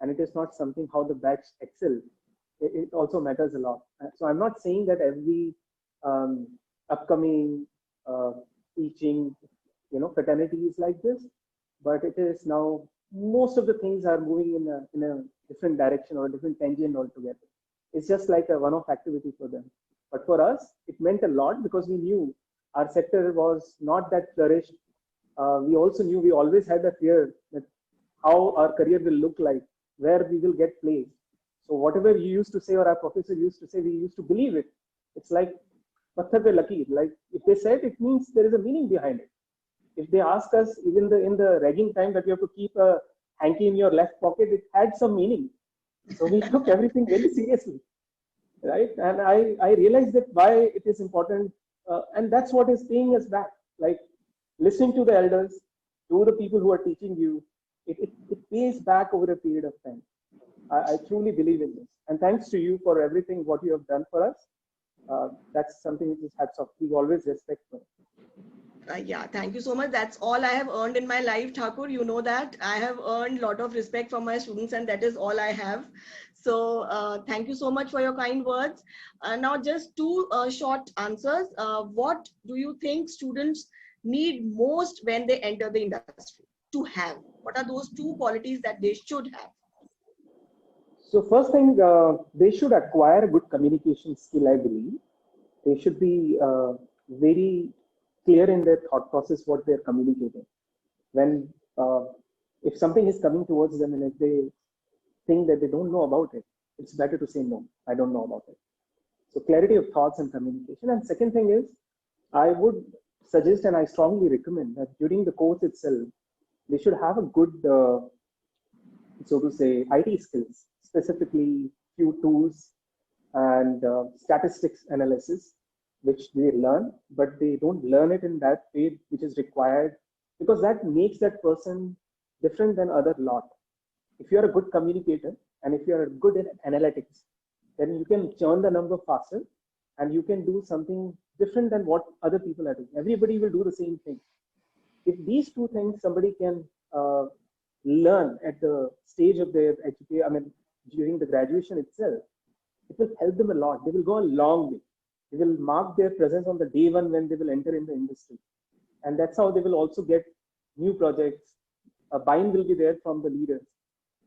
and it is not something how the batch excel, it also matters a lot. So I'm not saying that every upcoming teaching, fraternity is like this, but it is now most of the things are moving in a different direction or a different tangent altogether. It's just like a one-off activity for them. But for us, it meant a lot because we knew our sector was not that flourished. We also knew we always had a fear that how our career will look like, where we will get placed. So whatever you used to say or our professor used to say, we used to believe it. It's like, patthar pe lakir. Like if they said, it means there is a meaning behind it. If they ask us, even in the ragging time that you have to keep a hanky in your left pocket, it had some meaning. So we took everything very seriously, right? And I realized that why it is important, and that's what is paying us back. Like listening to the elders, to the people who are teaching you, it pays back over a period of time. I truly believe in this, and thanks to you for everything what you have done for us. That's something which is hats off. We always respect for. Yeah, thank you so much. That's all I have earned in my life, Thakur. You know that I have earned a lot of respect from my students, and that is all I have. So thank you so much for your kind words. Now, just two short answers. What do you think students need most when they enter the industry to have? What are those two qualities that they should have? So first thing, they should acquire a good communication skill, I believe. They should be very clear in their thought process what they're communicating. When if something is coming towards them and if they think that they don't know about it, it's better to say no, I don't know about it. So clarity of thoughts and communication. And second thing is, I would suggest and I strongly recommend that during the course itself, they should have a good, so to say, IT skills, specifically few tools and statistics analysis, which they learn, but they don't learn it in that way which is required, because that makes that person different than other lot. If you're a good communicator and if you're good in analytics, then you can churn the number faster and you can do something different than what other people are doing. Everybody will do the same thing. If these two things somebody can learn at the stage of their education, I mean, during the graduation itself, it will help them a lot. They will go a long way. They will mark their presence on the day one when they will enter in the industry. And that's how they will also get new projects. A buy-in will be there from the leaders.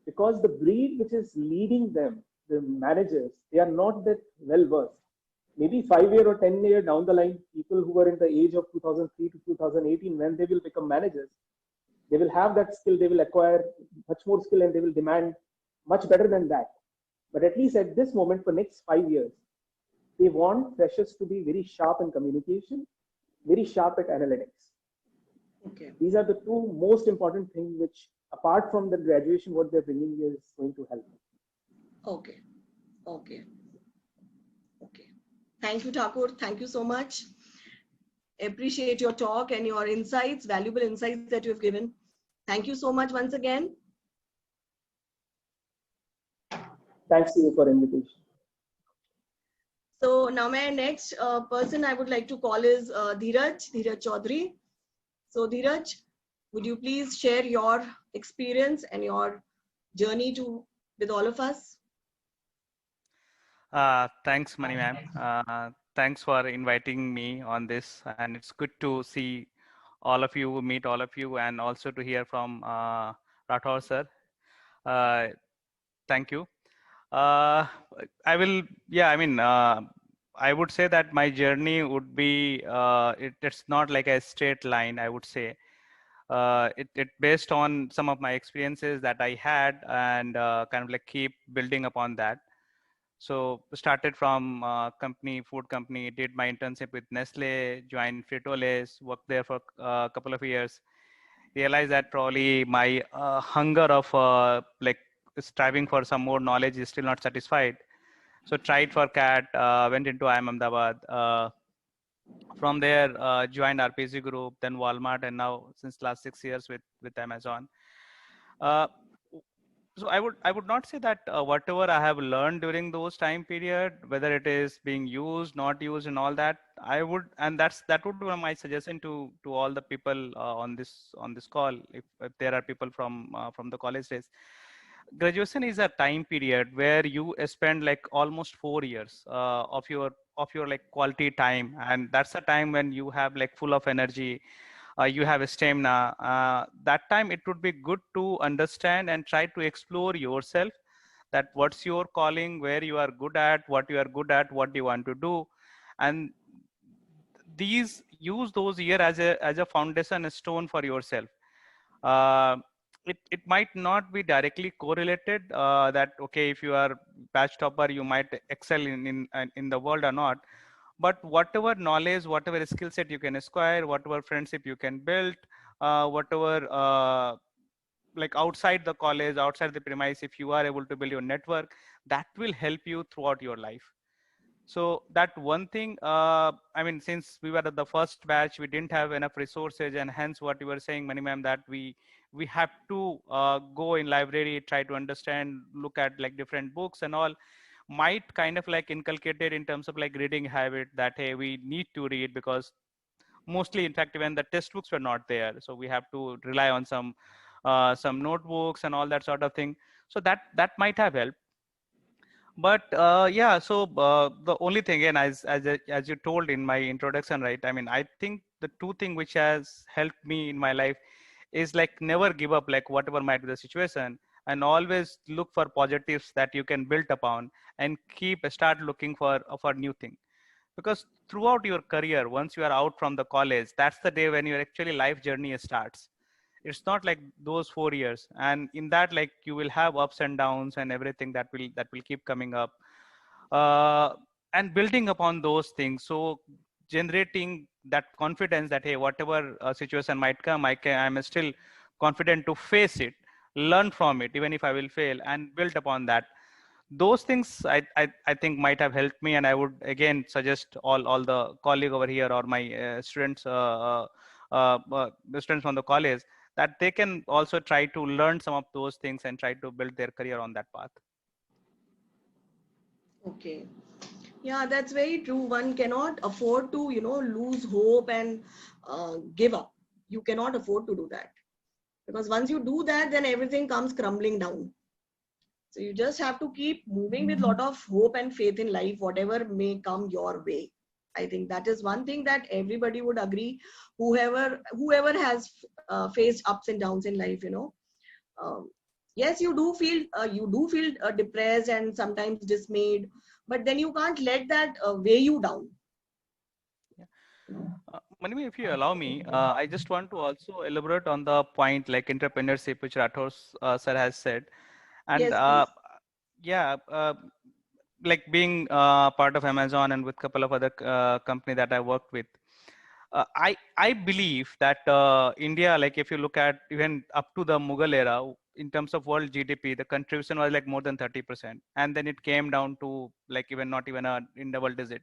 Because the breed which is leading them, the managers, they are not that well versed. Maybe 5 year or 10 year down the line, people who were in the age of 2003 to 2018, when they will become managers, they will have that skill, they will acquire much more skill and they will demand much better than that. But at least at this moment for next 5 years, they want freshers to be very sharp in communication, very sharp at analytics. Okay. These are the two most important things which, apart from the graduation, what they're bringing is going to help. Okay. Okay. Okay. Thank you, Thakur. Thank you so much. Appreciate your talk and your insights, valuable insights that you have given. Thank you so much once again. Thanks to you for invitation. So now my next person I would like to call is Dheeraj Chaudhary. So Dheeraj, would you please share your experience and your journey with all of us? Thanks, Mani ma'am. Thanks for inviting me on this, and it's good to see all of you, meet all of you, and also to hear from Rathore sir. Thank you. I will, yeah, I mean, I would say that my journey would be, it's not like a straight line, I would say. It based on some of my experiences that I had and kind of like keep building upon that. So started from food company, did my internship with Nestle, joined Frito-Lay's, worked there for a couple of years. Realized that probably my hunger of like striving for some more knowledge is still not satisfied. So tried for CAT, went into IIM Ahmedabad. From there, joined RPC Group, then Walmart, and now since last 6 years with Amazon. So I would not say that whatever I have learned during those time period, whether it is being used, not used, and all that, that would be my suggestion to all the people on this call, if there are people from the college days. Graduation is a time period where you spend like almost 4 years of your like quality time, and that's a time when you have like full of energy. You have a stamina. That time it would be good to understand and try to explore yourself, that what's your calling, where you are good at, what you are good at, what you want to do, and use those years as a foundation stone for yourself. It might not be directly correlated that okay, if you are batch topper you might excel in the world or not, but whatever knowledge, whatever skill set you can acquire, whatever friendship you can build, whatever like outside the college, outside the premise, if you are able to build your network, that will help you throughout your life. So that one thing, I mean, since we were at the first batch, we didn't have enough resources, and hence what you were saying, Mani ma'am, that we have to go in library, try to understand, look at like different books and all, might kind of like inculcated in terms of like reading habit, that hey, we need to read, because mostly, in fact, even the textbooks were not there, so we have to rely on some notebooks and all that sort of thing. So that might have helped. But yeah, so the only thing, again, as you told in my introduction, right? I mean, I think the two things which has helped me in my life is like never give up, like whatever might be the situation, and always look for positives that you can build upon, and start looking for new thing. Because throughout your career, once you are out from the college, that's the day when your actually life journey starts. It's not like those 4 years, and in that, like, you will have ups and downs and everything that will keep coming up, and building upon those things, so generating that confidence that hey, whatever situation might come, I'm still confident to face it, learn from it, even if I will fail, and build upon that. Those things I think might have helped me, and I would again suggest all the colleague over here, or my students, the students from the college, that they can also try to learn some of those things and try to build their career on that path. Okay. Yeah, that's very true. One cannot afford to, lose hope and give up. You cannot afford to do that, because once you do that, then everything comes crumbling down. So you just have to keep moving with a lot of hope and faith in life, whatever may come your way. I think that is one thing that everybody would agree. Whoever has faced ups and downs in life, um, yes, you do feel depressed and sometimes dismayed, but then you can't let that weigh you down. Manvi, if you allow me, I just want to also elaborate on the point like entrepreneurship, which Rathore sir has said. And Yes, please. yeah, like being part of Amazon and with a couple of other company that I worked with, I believe that India, like if you look at even up to the Mughal era, in terms of world GDP, the contribution was like more than 30%, and then it came down to like even not even a in double digit.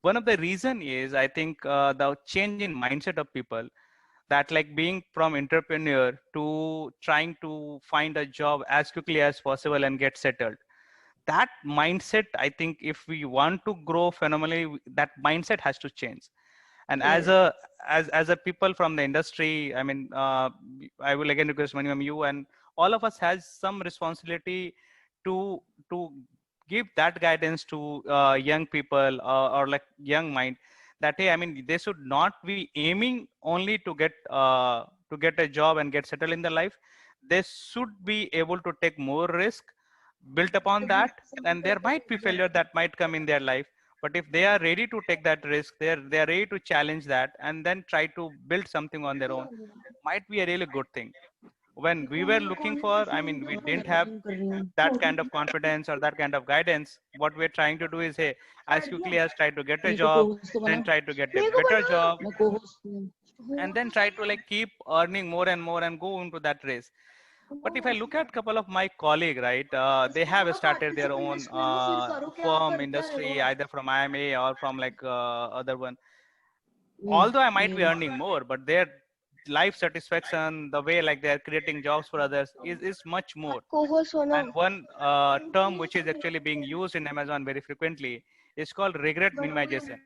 One of the reason is I think the change in mindset of people, that like being from entrepreneur to trying to find a job as quickly as possible and get settled. That mindset, I think if we want to grow phenomenally, that mindset has to change. And as Yes. a as a people from the industry, I mean, I will again request Maniam, you and all of us has some responsibility to to give that guidance to young people or like young mind, that hey, I mean, they should not be aiming only to get a job and get settled in their life. They should be able to take more risk, built upon that, and there might be failure that might come in their life, but if they are ready to take that risk, they are ready to challenge that and then try to build something on their own, might be a really good thing. When we were looking for, I mean, we didn't have that kind of confidence or that kind of guidance. What we're trying to do is, hey, as quickly as try to get a job, then try to get a better job, and then try to like keep earning more and more and go into that race. But if I look at a couple of my colleague, right, they have started their own firm industry, either from IMA or from like other one. Although I might be earning more, but their life satisfaction, the way like they are creating jobs for others is much more. And one term which is actually being used in Amazon very frequently is called regret minimization.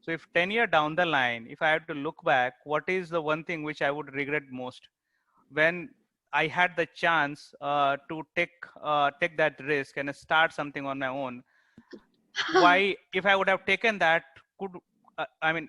So if 10 years down the line, if I had to look back, what is the one thing which I would regret most? When I had the chance to take that risk and start something on my own, why, if I would have taken that, could I mean,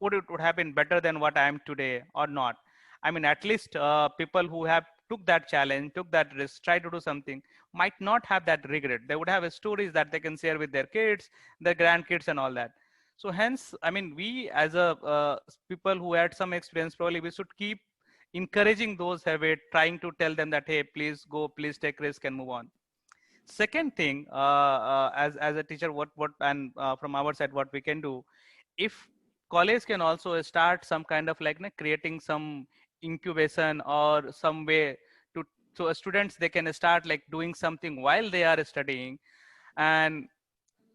would it would have been better than what I am today or not? I mean, at least people who have took that challenge, took that risk, try to do something, might not have that regret. They would have stories that they can share with their kids, their grandkids, and all that. So hence, I mean, we as a people who had some experience, probably we should keep encouraging those habits, trying to tell them that, hey, please go, please take risk and move on. Second thing, as a teacher, what and from our side, what we can do, if college can also start some kind of like creating some incubation or some way to, so students they can start like doing something while they are studying, and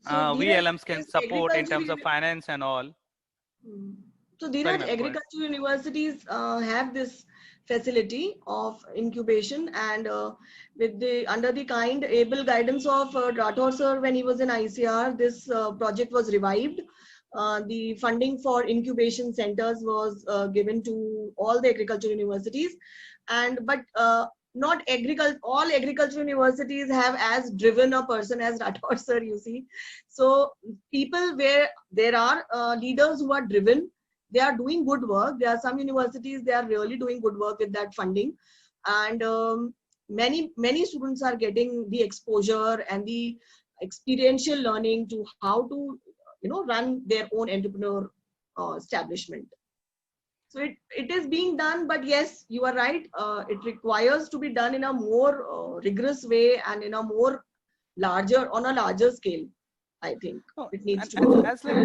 So we Dheeraj, LMs can yes, support in terms of finance and all. Hmm. So Sorry, Dheeraj, ma'am, go ahead. agricultural universities have this facility of incubation, and with the under the kind able guidance of Rathore sir when he was in ICR, this project was revived. The funding for incubation centers was given to all the agricultural universities, and but not agriculture. All agricultural universities have as driven a person as Rathore sir. You see, so people where there are leaders who are driven, they are doing good work. There are some universities, they are really doing good work with that funding, and many students are getting the exposure and the experiential learning to how to run their own entrepreneur establishment. So it is being done, but yes, you are right, it requires to be done in a more rigorous way and in a more larger on a larger scale. I think No, it needs and to be done. as like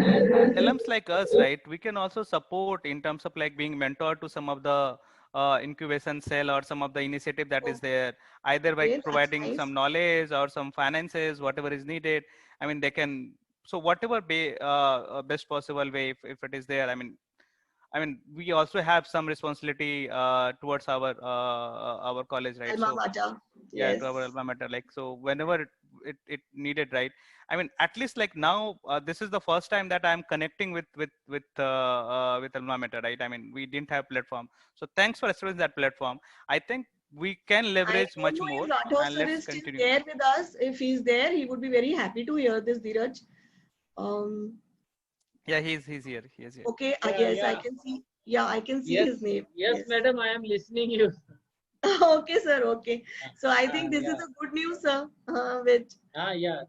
LMs like us, right, we can also support in terms of like being mentor to some of the incubation cell or some of the initiative that is there, either by Okay, that's providing nice. some knowledge or some finances, whatever is needed. I mean, they can, so whatever best possible way, if it is there, I mean, I mean, we also have some responsibility towards our college, right? Alma So mater. yeah, Yes. to our alma mater. Like, so whenever it needed, right? I mean, at least like now, this is the first time that I'm connecting with alma mater, right? I mean, we didn't have platform, so thanks for establishing that platform. I think we can I leverage don't much know more, if Rathore and sir let's is still continue. there with us. If he's there, he would be very happy to hear this, Dheeraj. Um, Yeah, he's here. He is here. okay, Yeah, yes, I yeah. can see. Yeah, I can see Yes, his name. yes, Yes. madam, I am listening you. Okay, sir. Okay. So I think this is Yeah. a good news, sir. Which, Yeah.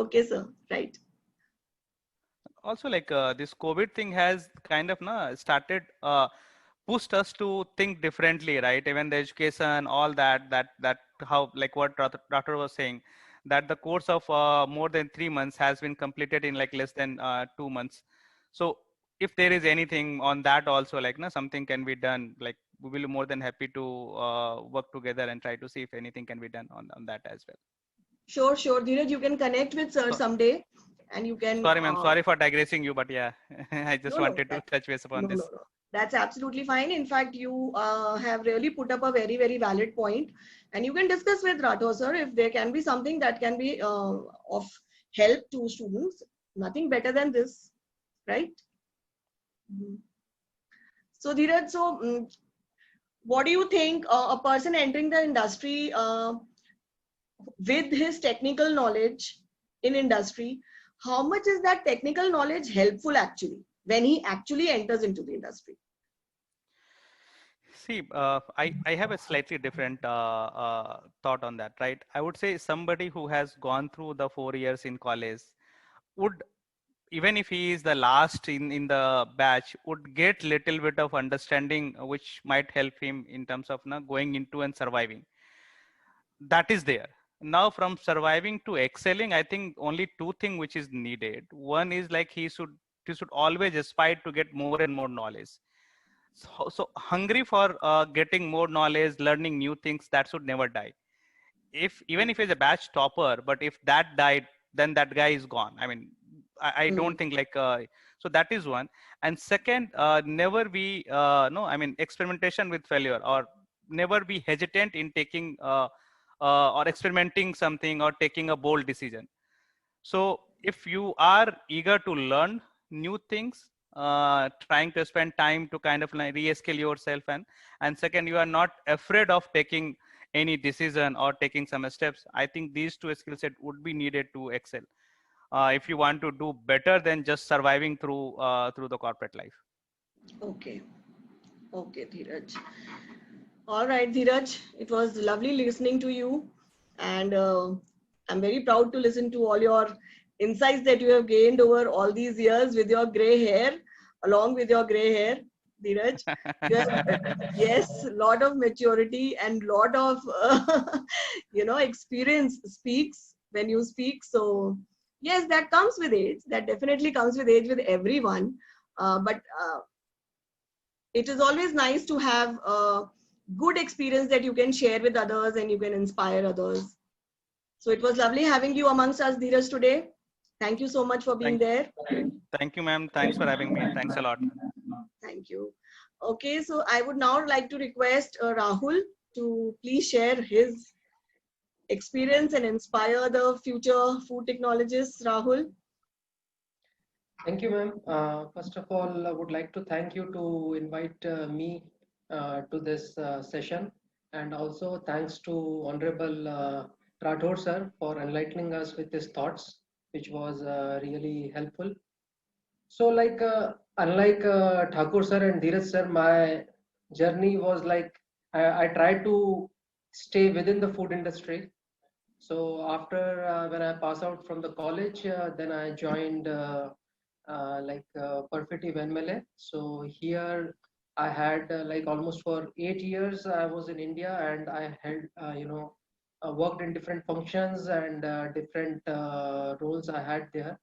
okay, sir. Right. Also, like this COVID thing has kind of started pushed us to think differently, right? Even the education, all that how, like what Doctor was saying, that the course of more than 3 months has been completed in like less than 2 months. So if there is anything on that also, like something can be done, like we will be more than happy to work together and try to see if anything can be done on that as well. Sure, sure. Dheeraj, you can connect with sir So, someday and you can. sorry, ma'am. Sorry for digressing you, but yeah, I just No, no, wanted to touch base upon no, no, this. no. That's absolutely fine. In fact, you have really put up a very, very valid point. And you can discuss with Rathore, sir, if there can be something that can be of help to students. Nothing better than this, right? Mhm. So, Dheeraj, so what do you think a person entering the industry with his technical knowledge in industry, how much is that technical knowledge helpful actually when he actually enters into the industry? See, I have a slightly different thought on that, right? I would say somebody who has gone through the 4 years in college would, even if he is the last in the batch, would get little bit of understanding, which might help him in terms of going into and surviving. That is there. Now, from surviving to excelling, I think only two things which is needed. One is like he should always aspire to get more and more knowledge. So hungry for getting more knowledge, learning new things, that should never die. If even if he's a batch topper, but if that died, then that guy is gone. I mean, I Hmm. don't think like so that is one. And second, never be no, I mean, experimentation with failure, or never be hesitant in taking or experimenting something or taking a bold decision. So if you are eager to learn new things, trying to spend time to kind of like re-skill yourself, and second, you are not afraid of taking any decision or taking some steps, I think these two skill set would be needed to excel if you want to do better than just surviving through the corporate life. Okay. Okay, Dheeraj. All right, Dheeraj. It was lovely listening to you. And I'm very proud to listen to all your insights that you have gained over all these years with your gray hair, along with your gray hair, Dheeraj. You have, yes, lot of maturity and lot of, experience speaks when you speak. So, yes, that comes with age. That definitely comes with age with everyone. But it is always nice to have a good experience that you can share with others and you can inspire others. So it was lovely having you amongst us, Dheeraj, today. Thank you so much for being thank there. thank you, ma'am. Thanks for having me. Thanks a lot. Thank you. Okay, so I would now like to request Rahul to please share his experience and inspire the future food technologists. Rahul. Thank you, ma'am. First of all, I would like to thank you to invite me to this session, and also thanks to Honorable Rathore sir for enlightening us with his thoughts, which was really helpful. So, like, unlike Thakur sir and Dheeraj sir, my journey was like I tried to stay within the food industry. So after when I pass out from the college, then I joined Perfetti Venmele. So here I had like almost for 8 years I was in India, and I held worked in different functions and different roles I had there.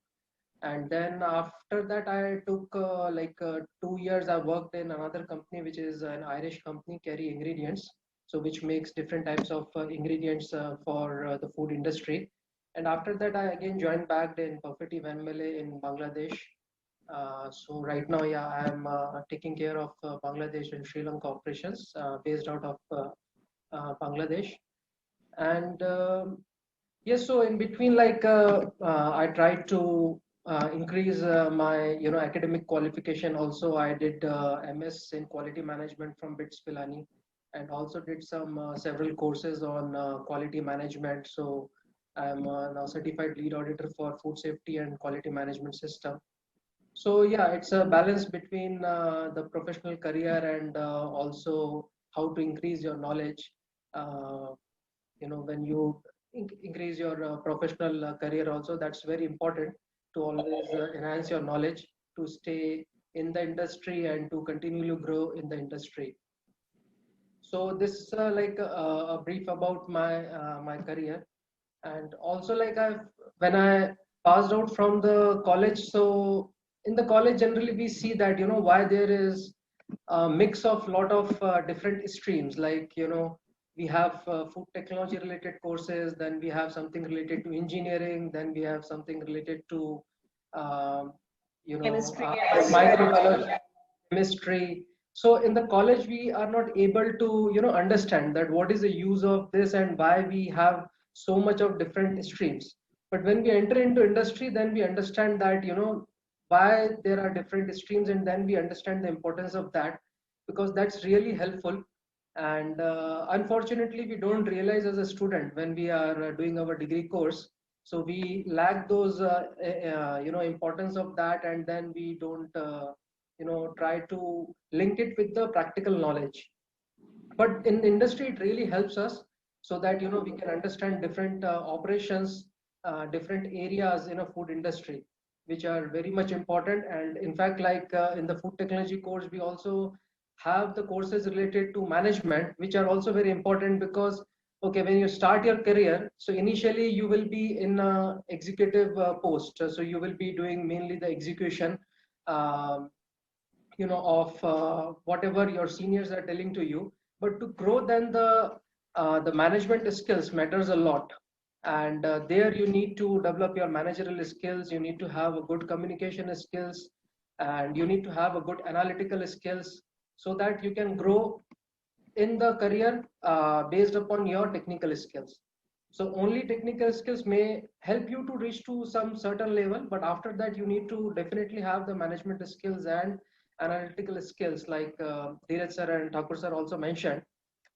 And then after that I took 2 years I worked in another company, which is an Irish company, Kerry Ingredients, so which makes different types of ingredients for the food industry. And after that I again joined back in Perfetti Venmele in Bangladesh, So right now, yeah, I'm taking care of Bangladesh and Sri Lanka operations based out of Bangladesh. And yes, so in between, like I tried to increase my academic qualification. Also, I did MS in quality management from BITS Pilani, and also did some several courses on quality management. So I'm now certified lead auditor for food safety and quality management system. So yeah, it's a balance between the professional career and also how to increase your knowledge. Uh, when you increase your professional career also, that's very important to always enhance your knowledge to stay in the industry and to continually grow in the industry. So this is like a brief about my career. And also, like when I passed out from the college, so in the college generally we see that why there is a mix of lot of different streams, like we have food technology related courses, then we have something related to engineering, then we have something related to um, Chemistry and microbiology, chemistry. So in the college we are not able to understand that what is the use of this and why we have so much of different streams. But when we enter into industry, then we understand that why there are different streams, and then we understand the importance of that, because that's really helpful. And unfortunately we don't realize as a student when we are doing our degree course. So we lack those importance of that, and then we don't try to link it with the practical knowledge. But in the industry it really helps us, so that we can understand different operations, different areas in a food industry, which are very much important. And in fact, like in the food technology course, we also have the courses related to management, which are also very important, because okay, when you start your career, so initially you will be in a executive post, so you will be doing mainly the execution um, of whatever your seniors are telling to you. But to grow, then the management skills matters a lot. And there you need to develop your managerial skills, you need to have a good communication skills, and you need to have a good analytical skills, so that you can grow in the career based upon your technical skills. So only technical skills may help you to reach to some certain level, but after that you need to definitely have the management skills and analytical skills, like Dheeraj sir and Thakur sir also mentioned.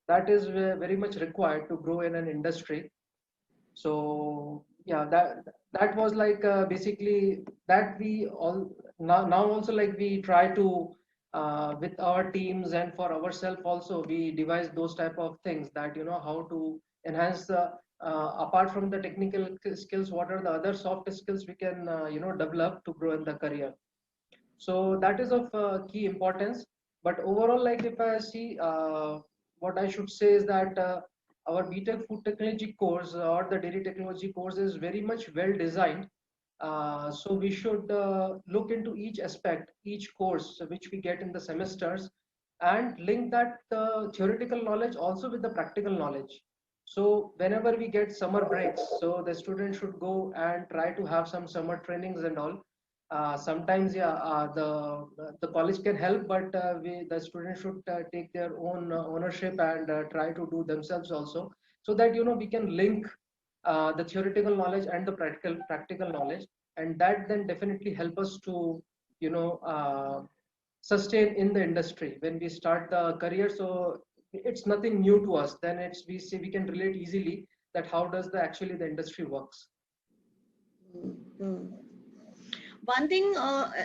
That is very much required to grow in an industry. So yeah, that was like basically that we all now also, like we try to with our teams and for ourselves also, we devise those type of things, that how to enhance the apart from the technical skills, what are the other soft skills we can develop to grow in the career. So that is of key importance. But overall, like if I see, what I should say is that our BTech food technology course or the dairy technology course is very much well designed. So we should look into each aspect, each course which we get in the semesters, and link that theoretical knowledge also with the practical knowledge. So whenever we get summer breaks, so the student should go and try to have some summer trainings and all. Sometimes, yeah, the college can help, but the students should take their own ownership and try to do themselves also, so that we can link the theoretical knowledge and the practical knowledge, and that then definitely help us to sustain in the industry when we start the career. So it's nothing new to us. Then it's we see we can relate easily that how does the actually the industry works. Mm. One thing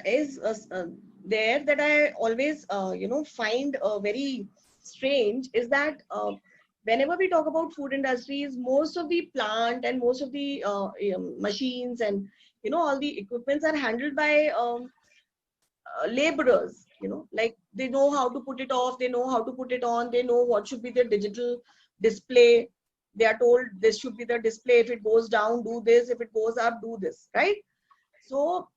is there that I always find very strange is that whenever we talk about food industries, most of the plant and most of the machines and all the equipments are handled by laborers. Like they know how to put it off, they know how to put it on, they know what should be the digital display. They are told this should be the display. If it goes down, do this. If it goes up, do this. Right? So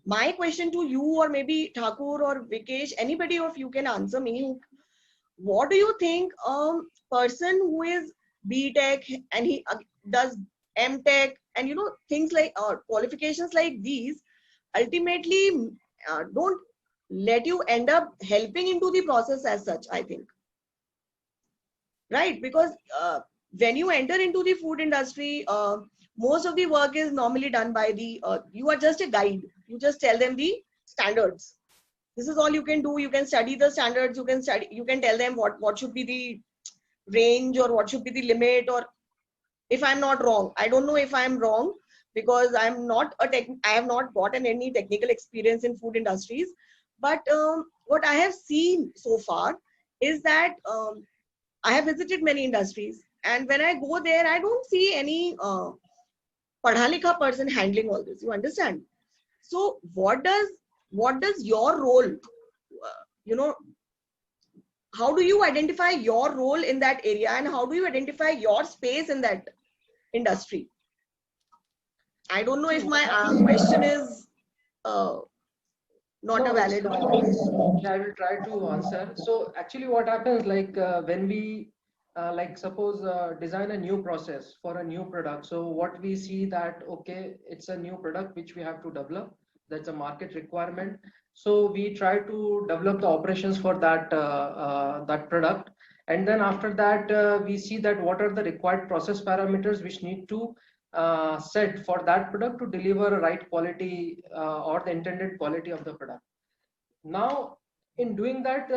my question to you, or maybe Thakur or Vikesh, anybody of you can answer me. What do you think a person who is B.Tech and he does M.Tech and things like qualifications like these, ultimately don't let you end up helping into the process as such, I think. Right? Because when you enter into the food industry, most of the work is normally done by the, you are just a guide. You just tell them the standards. This is all you can do. You can study the standards. You can tell them what should be the range or what should be the limit, or if I'm not wrong. I don't know if I'm wrong because I have not gotten any technical experience in food industries. But what I have seen so far is that I have visited many industries, and when I go there, I don't see any padha likha person handling all this. You understand? So what does your role, how do you identify your role in that area, and how do you identify your space in that industry? I don't know if my question is not No, a valid one. I will try to answer. So actually what happens, like when we like suppose design a new process for a new product. So what we see that, okay, it's a new product which we have to develop. That's a market requirement. So we try to develop the operations for that that product. And then after that, we see that what are the required process parameters which need to set for that product to deliver a right quality or the intended quality of the product. Now in doing that,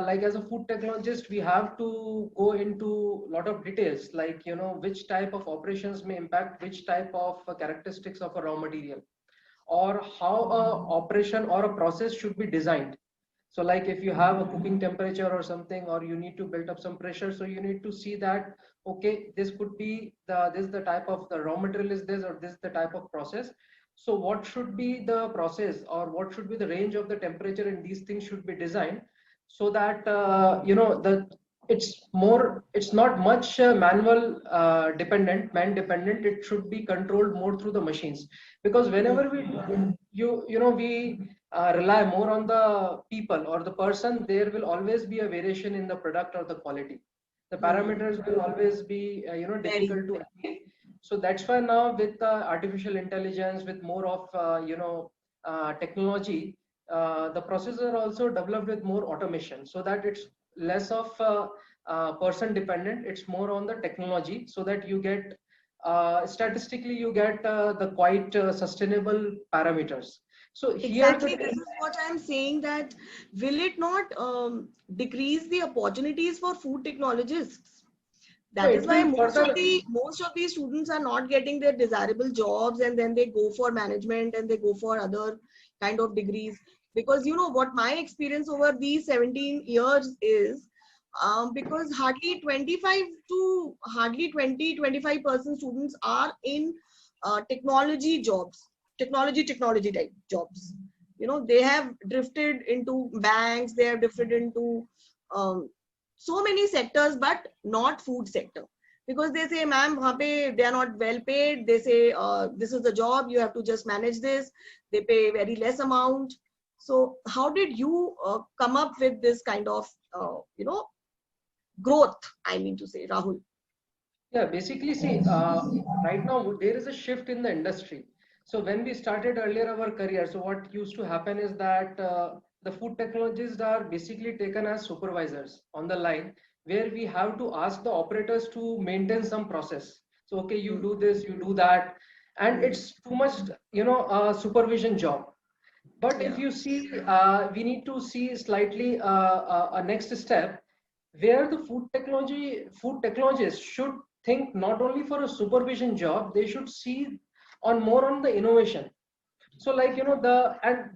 like as a food technologist, we have to go into a lot of details, like which type of operations may impact which type of characteristics of a raw material, or how a operation or a process should be designed. So like if you have a cooking temperature or something, or you need to build up some pressure, so you need to see that, okay, this could be this is the type of the raw material is this, or this is the type of process. So what should be the process, or what should be the range of the temperature, and these things should be designed so that it's not much manual dependent, man dependent. It should be controlled more through the machines, because whenever we rely more on the people or the person, there will always be a variation in the product or the quality. The parameters will always be difficult to achieve. So that's why now with artificial intelligence, with more of technology, the processes are also developed with more automation, so that it's less of person dependent. It's more on the technology, so that you get statistically you get the quite sustainable parameters. So here Exactly, this is what I'm saying, that will it not decrease the opportunities for food technologists? That is why most of the students are not getting their desirable jobs, and then they go for management and they go for other kind of degrees. Because what my experience over these 17 years is, because hardly 25% students are in technology jobs, technology type jobs. They have drifted into banks, they have drifted into so many sectors, but not food sector, because they say, ma'am, they are not well paid. They say, this is the job, you have to just manage this. They pay very less amount. So how did you come up with this kind of growth, I mean to say, Rahul? Yeah, basically, see, right now there is a shift in the industry. So when we started earlier our career, so what used to happen is that the food technologists are basically taken as supervisors on the line, where we have to ask the operators to maintain some process. So, okay, you do this, you do that, and it's too much, a supervision job. But if you see, we need to see slightly a next step, where the food technologists should think not only for a supervision job, they should see on more on the innovation. So like and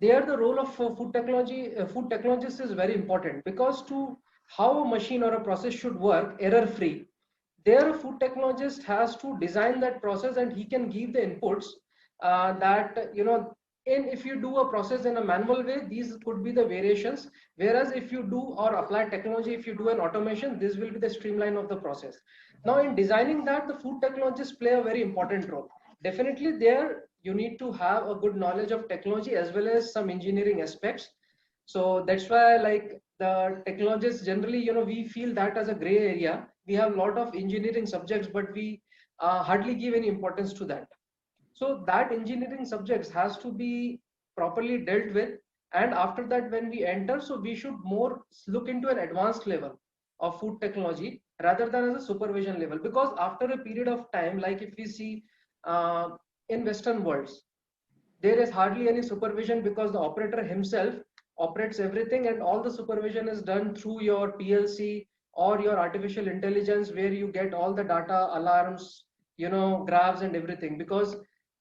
there the role of food technologist is very important, because to how a machine or a process should work error free, there a food technologist has to design that process, and he can give the inputs that if you do a process in a manual way, these could be the variations, whereas if you do or apply technology, if you do an automation, this will be the streamline of the process. Now in designing that, the food technologists play a very important role. Definitely there you need to have a good knowledge of technology as well as some engineering aspects. So that's why, like, the technologists generally, we feel that as a gray area. We have a lot of engineering subjects, but we hardly give any importance to that. So that engineering subjects has to be properly dealt with. And after that, when we enter, so we should more look into an advanced level of food technology rather than as a supervision level. Because after a period of time, like if we see in Western worlds, there is hardly any supervision because the operator himself operates everything, and all the supervision is done through your PLC or your artificial intelligence, where you get all the data, alarms, graphs and everything. Because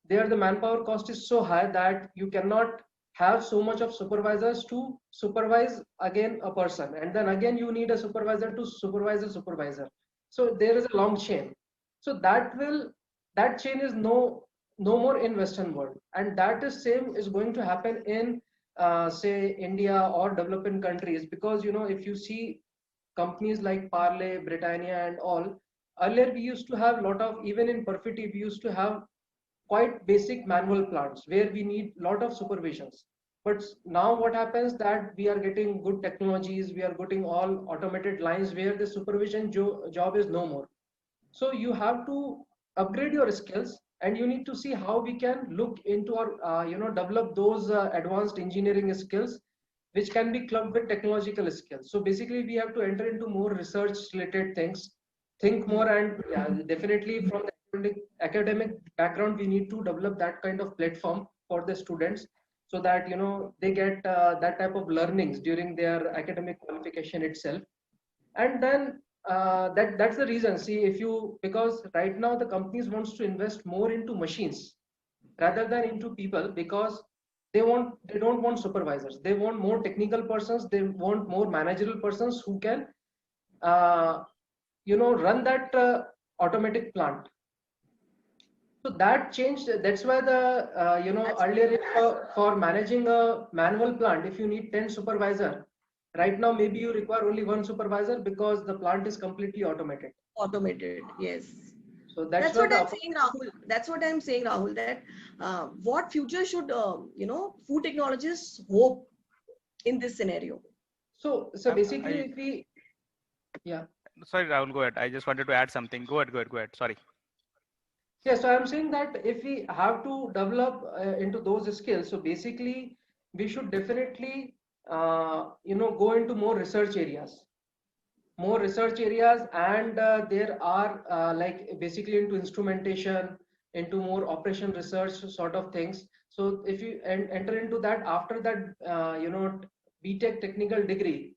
there the manpower cost is so high that you cannot have so much of supervisors to supervise again a person, and then again you need a supervisor to supervise a supervisor. So there is a long chain. So that chain is no more in Western world, and that is same is going to happen in say India or developing countries. Because if you see companies like Parle, Britannia and all, earlier we used to have a lot of, even in Perfiti we used to have quite basic manual plants where we need a lot of supervisions. But now what happens that we are getting good technologies, we are getting all automated lines where the supervision job is no more. So you have to upgrade your skills, and you need to see how we can look into or develop those advanced engineering skills which can be clubbed with technological skills. So basically we have to enter into more research related things, think more. And yeah, definitely from the academic background we need to develop that kind of platform for the students, so that they get that type of learnings during their academic qualification itself. And then that's the reason. See, if you, because right now the companies wants to invest more into machines rather than into people, because they don't want supervisors, they want more technical persons, they want more managerial persons who can run that automatic plant. So that changed. That's why the earlier for managing a manual plant, if you need 10 supervisor, right now maybe you require only one supervisor because the plant is completely automated. Automated, yes. So That's what I'm saying, Rahul. That's what I'm saying, Rahul. That what future should food technologists hope in this scenario? So basically, if we, yeah. Sorry, Rahul, go ahead. I just wanted to add something. Go ahead. Sorry. Yeah, so I'm saying that if we have to develop into those skills, so basically we should definitely go into more research areas. And there are like basically into instrumentation, into more operation research sort of things. So if you enter into that, after that BTech technical degree,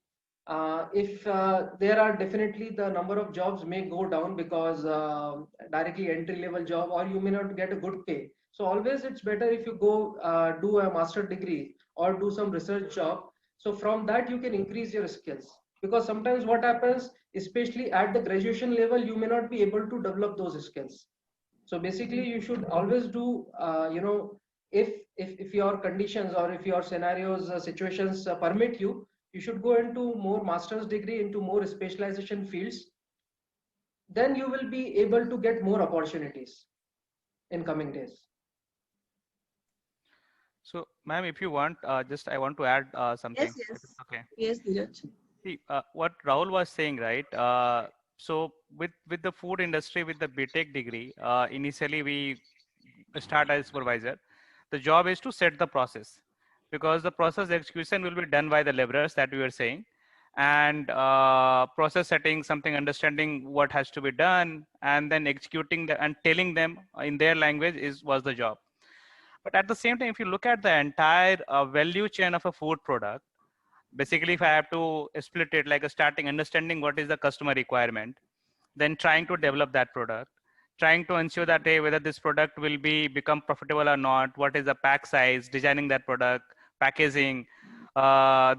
if there are definitely the number of jobs may go down, because directly entry level job, or you may not get a good pay. So always it's better if you go do a master degree or do some research job. So from that you can increase your skills. Because sometimes what happens, especially at the graduation level, you may not be able to develop those skills. So basically you should always do if your conditions or if your scenarios situations permit you, you should go into more master's degree, into more specialization fields. Then you will be able to get more opportunities in coming days. So, ma'am, if you want, just I want to add something. Yes. Okay. Yes, Dheeraj. See, what Rahul was saying, right? So with the food industry, with the BTech degree, initially we start as supervisor. The job is to set the process, because the process execution will be done by the laborers that we were saying, and process setting, something understanding what has to be done, and then executing and telling them in their language was the job. But at the same time, if you look at the entire value chain of a food product, basically if I have to split it like a starting understanding what is the customer requirement, then trying to develop that product, trying to ensure that hey, whether this product will become profitable or not, what is the pack size, designing that product, packaging,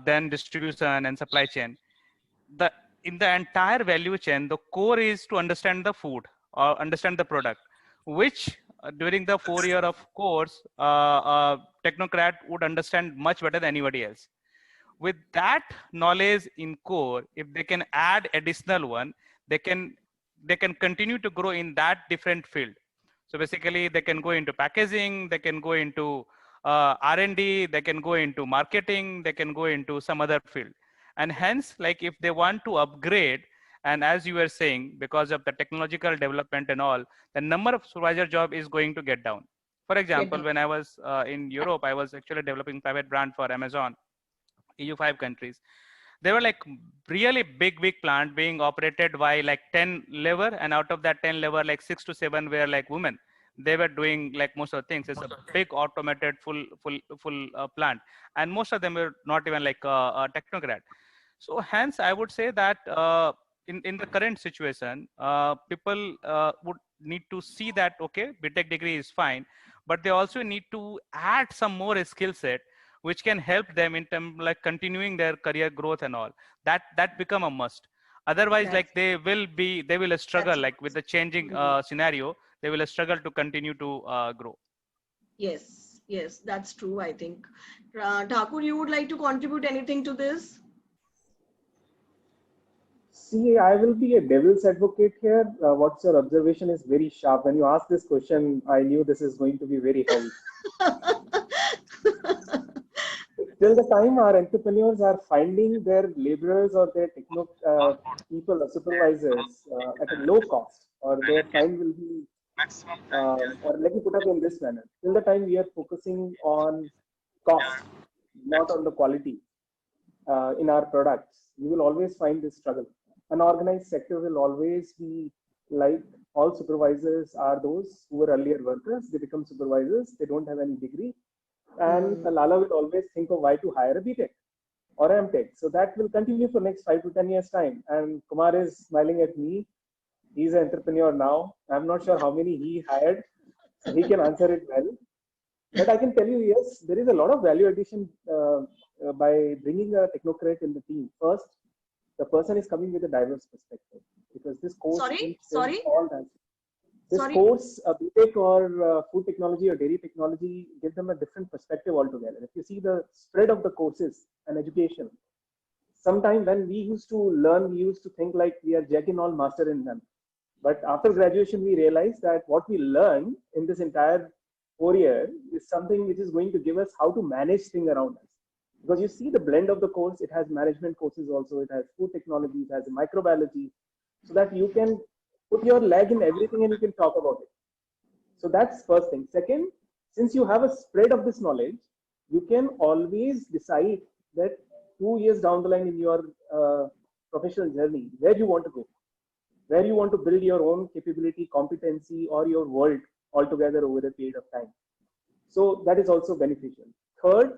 then distribution and supply chain. In the entire value chain, the core is to understand the food or understand the product, which during the 4 year of course, technocrat would understand much better than anybody else. With that knowledge in core, if they can add additional one, they can continue to grow in that different field. So basically they can go into packaging, they can go into R&D, they can go into marketing, they can go into some other field. And hence, like if they want to upgrade, and as you were saying, because of the technological development and all, the number of supervisor job is going to get down. For example, Get when I was in Europe, I was actually developing private brand for Amazon, EU5 countries. There were like really big plant being operated by like 10 labor, and out of that 10 labor, like 6 to 7 were like women. They were doing like most of the things. It's a big automated full plant, and most of them were not even like a technocrat. So hence I would say that in the current situation, people would need to see that, okay, BTech degree is fine, but they also need to add some more skill set which can help them in terms like continuing their career growth and all. That become a must. Otherwise, like they will struggle that's like with the changing scenario. They will struggle to continue to grow. yes, that's true. I think Thakur, you would like to contribute anything to this? See, I will be a devil's advocate here. What's your observation is very sharp. When you asked this question, I knew this is going to be very heavy. Till the time our entrepreneurs are finding their laborers or their people or supervisors at a low cost, or their time will be, or let me put it in this manner, till the time we are focusing on cost, not on the quality in our products, you will always find this struggle. An organized sector will always be like all supervisors are those who were earlier workers. They become supervisors. They don't have any degree. And Lala will always think of why to hire a BTech or MTech. So that will continue for next 5 to 10 years time. And Kumar is smiling at me. He's an entrepreneur now. I'm not sure how many he hired. So he can answer it well. But I can tell you, yes, there is a lot of value addition by bringing a technocrat in the team. First, the person is coming with a diverse perspective, because this course all that. This course, BTech or food technology or dairy technology, give them a different perspective altogether. If you see the spread of the courses and education, sometime when we used to learn, we used to think like we are jack in all, master in none. But after graduation, we realized that what we learned in this entire 4 years is something which is going to give us how to manage things around us. Because you see the blend of the course, it has management courses also, it has food technology, it has microbiology, so that you can put your leg in everything and you can talk about it. So that's first thing. Second, since you have a spread of this knowledge, you can always decide that 2 years down the line in your professional journey, where you want to go, where you want to build your own capability, competency, or your world altogether over a period of time. So that is also beneficial. Third,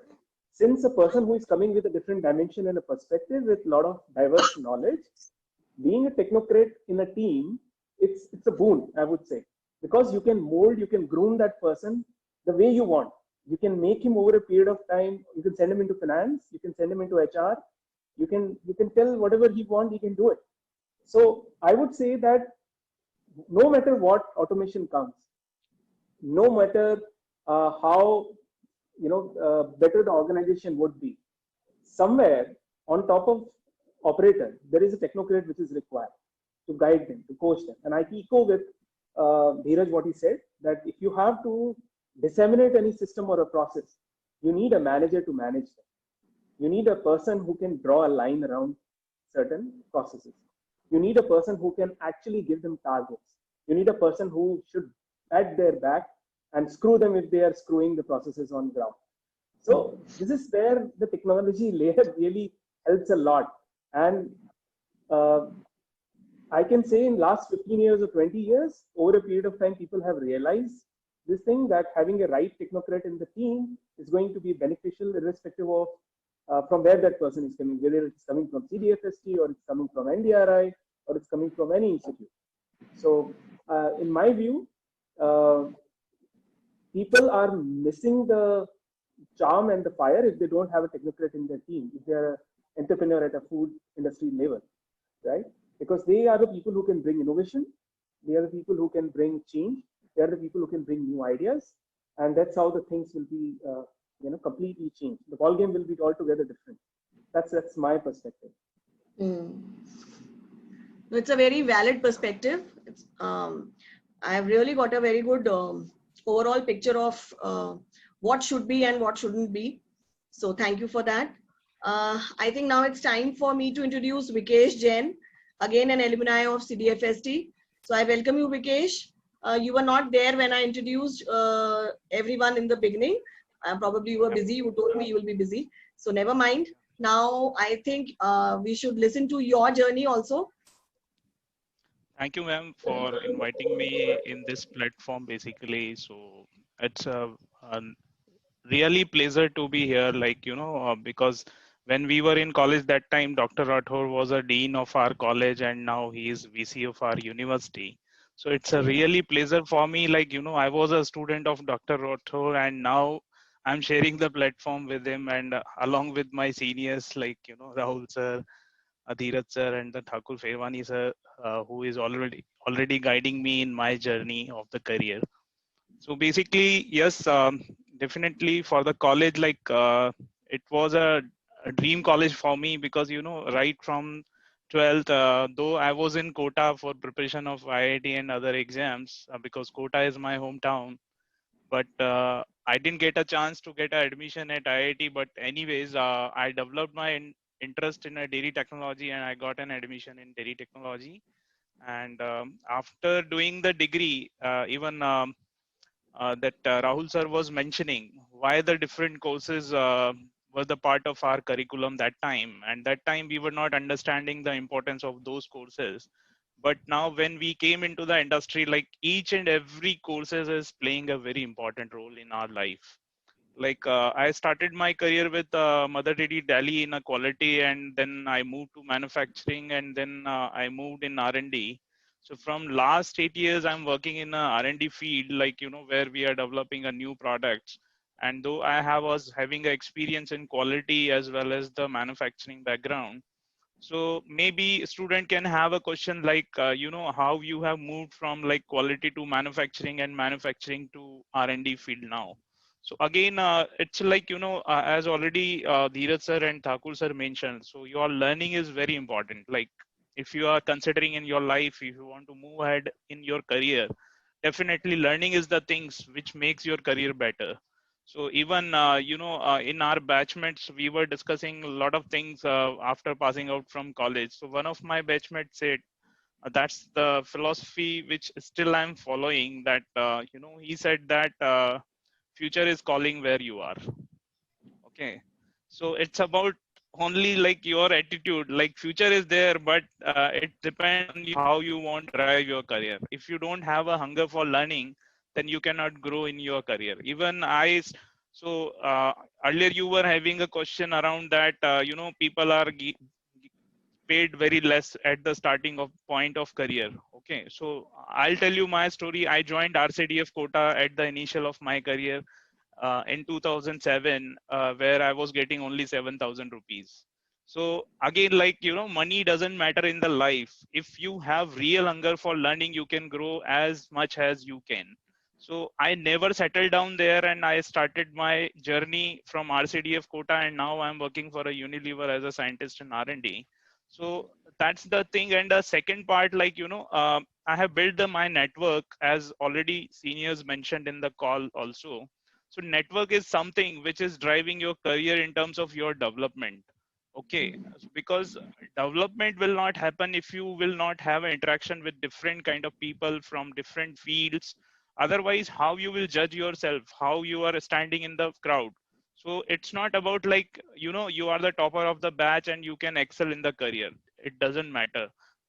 since a person who is coming with a different dimension and a perspective with a lot of diverse knowledge, being a technocrat in a team, it's a boon, I would say, because you can mold, you can groom that person the way you want. You can make him over a period of time. You can send him into finance, you can send him into HR, you can tell whatever he wants, he can do it. So I would say that no matter what automation comes, no matter how better the organization would be, somewhere on top of operator, there is a technocrat which is required to guide them, to coach them. And I echo with Dheeraj what he said, that if you have to disseminate any system or a process, you need a manager to manage them. You need a person who can draw a line around certain processes. You need a person who can actually give them targets. You need a person who should at their back and screw them if they are screwing the processes on ground. So this is where the technology layer really helps a lot. And I can say in last 15 years or 20 years, over a period of time, people have realized this thing, that having a right technocrat in the team is going to be beneficial irrespective of from where that person is coming, whether it's coming from CDFST or it's coming from NDRI or it's coming from any institute. So in my view, people are missing the charm and the fire if they don't have a technocrat in their team, if they're an entrepreneur at a food industry level, right? Because they are the people who can bring innovation, they are the people who can bring change, they are the people who can bring new ideas, and that's how the things will be completely changed. The ball game will be altogether different. That's my perspective. It's a very valid perspective. I've really got a very good overall picture of what should be and what shouldn't be. So thank you for that. I think now it's time for me to introduce Vikesh Jain, again an alumni of CDFST. So I welcome you, Vikesh. You were not there when I introduced everyone in the beginning. Probably you were busy. You told me you will be busy. So never mind. Now I think we should listen to your journey also. Thank you, ma'am, for inviting me in this platform, basically. So it's a really pleasure to be here, like, because when we were in college that time, Dr. Rathore was a dean of our college and now he is VC of our university. So it's a really pleasure for me, like, I was a student of Dr. Rathore and now I'm sharing the platform with him and along with my seniors, like, Rahul sir, Adhirat sir and the Thakur Ferwani sir, who is already guiding me in my journey of the career. So basically, yes, definitely for the college, like it was a dream college for me because, right from 12th, though I was in Kota for preparation of IIT and other exams, because Kota is my hometown, but I didn't get a chance to get an admission at IIT. But anyways, I developed my interest in a dairy technology and I got an admission in dairy technology. And after doing the degree, even that Rahul sir was mentioning, why the different courses were the part of our curriculum that time. And that time we were not understanding the importance of those courses. But now when we came into the industry, like each and every courses is playing a very important role in our life. Like I started my career with Mother Dairy Delhi in a quality, and then I moved to manufacturing, and then I moved in R&D. So from last 8 years, I'm working in a R&D field, like, where we are developing a new products. And though I was having a experience in quality as well as the manufacturing background, so maybe a student can have a question like, how you have moved from like quality to manufacturing and manufacturing to R&D field now. So again, it's like, as already Dheeraj sir and Thakur sir mentioned, so your learning is very important. Like if you are considering in your life, if you want to move ahead in your career, definitely learning is the things which makes your career better. So even in our batchmates, we were discussing a lot of things after passing out from college. So one of my batchmates said, that's the philosophy which still I'm following. That he said that future is calling where you are. Okay, so it's about only like your attitude. Like future is there, but it depends on you how you want to drive your career. If you don't have a hunger for learning, then you cannot grow in your career. Even so earlier you were having a question around that people are paid very less at the starting of point of career. Okay, so I'll tell you my story. I joined RCDF Kota at the initial of my career in 2007, where I was getting only 7,000 rupees. So again, like, money doesn't matter in the life. If you have real hunger for learning, you can grow as much as you can. So I never settled down there and I started my journey from RCDF Kota, and now I'm working for a Unilever as a scientist in R&D. So that's the thing. And the second part, like, I have built my network, as already seniors mentioned in the call also. So network is something which is driving your career in terms of your development. Okay, because development will not happen if you will not have an interaction with different kind of people from different fields. Otherwise, how you will judge yourself, how you are standing in the crowd. So it's not about like, you are the topper of the batch and you can excel in the career. It doesn't matter.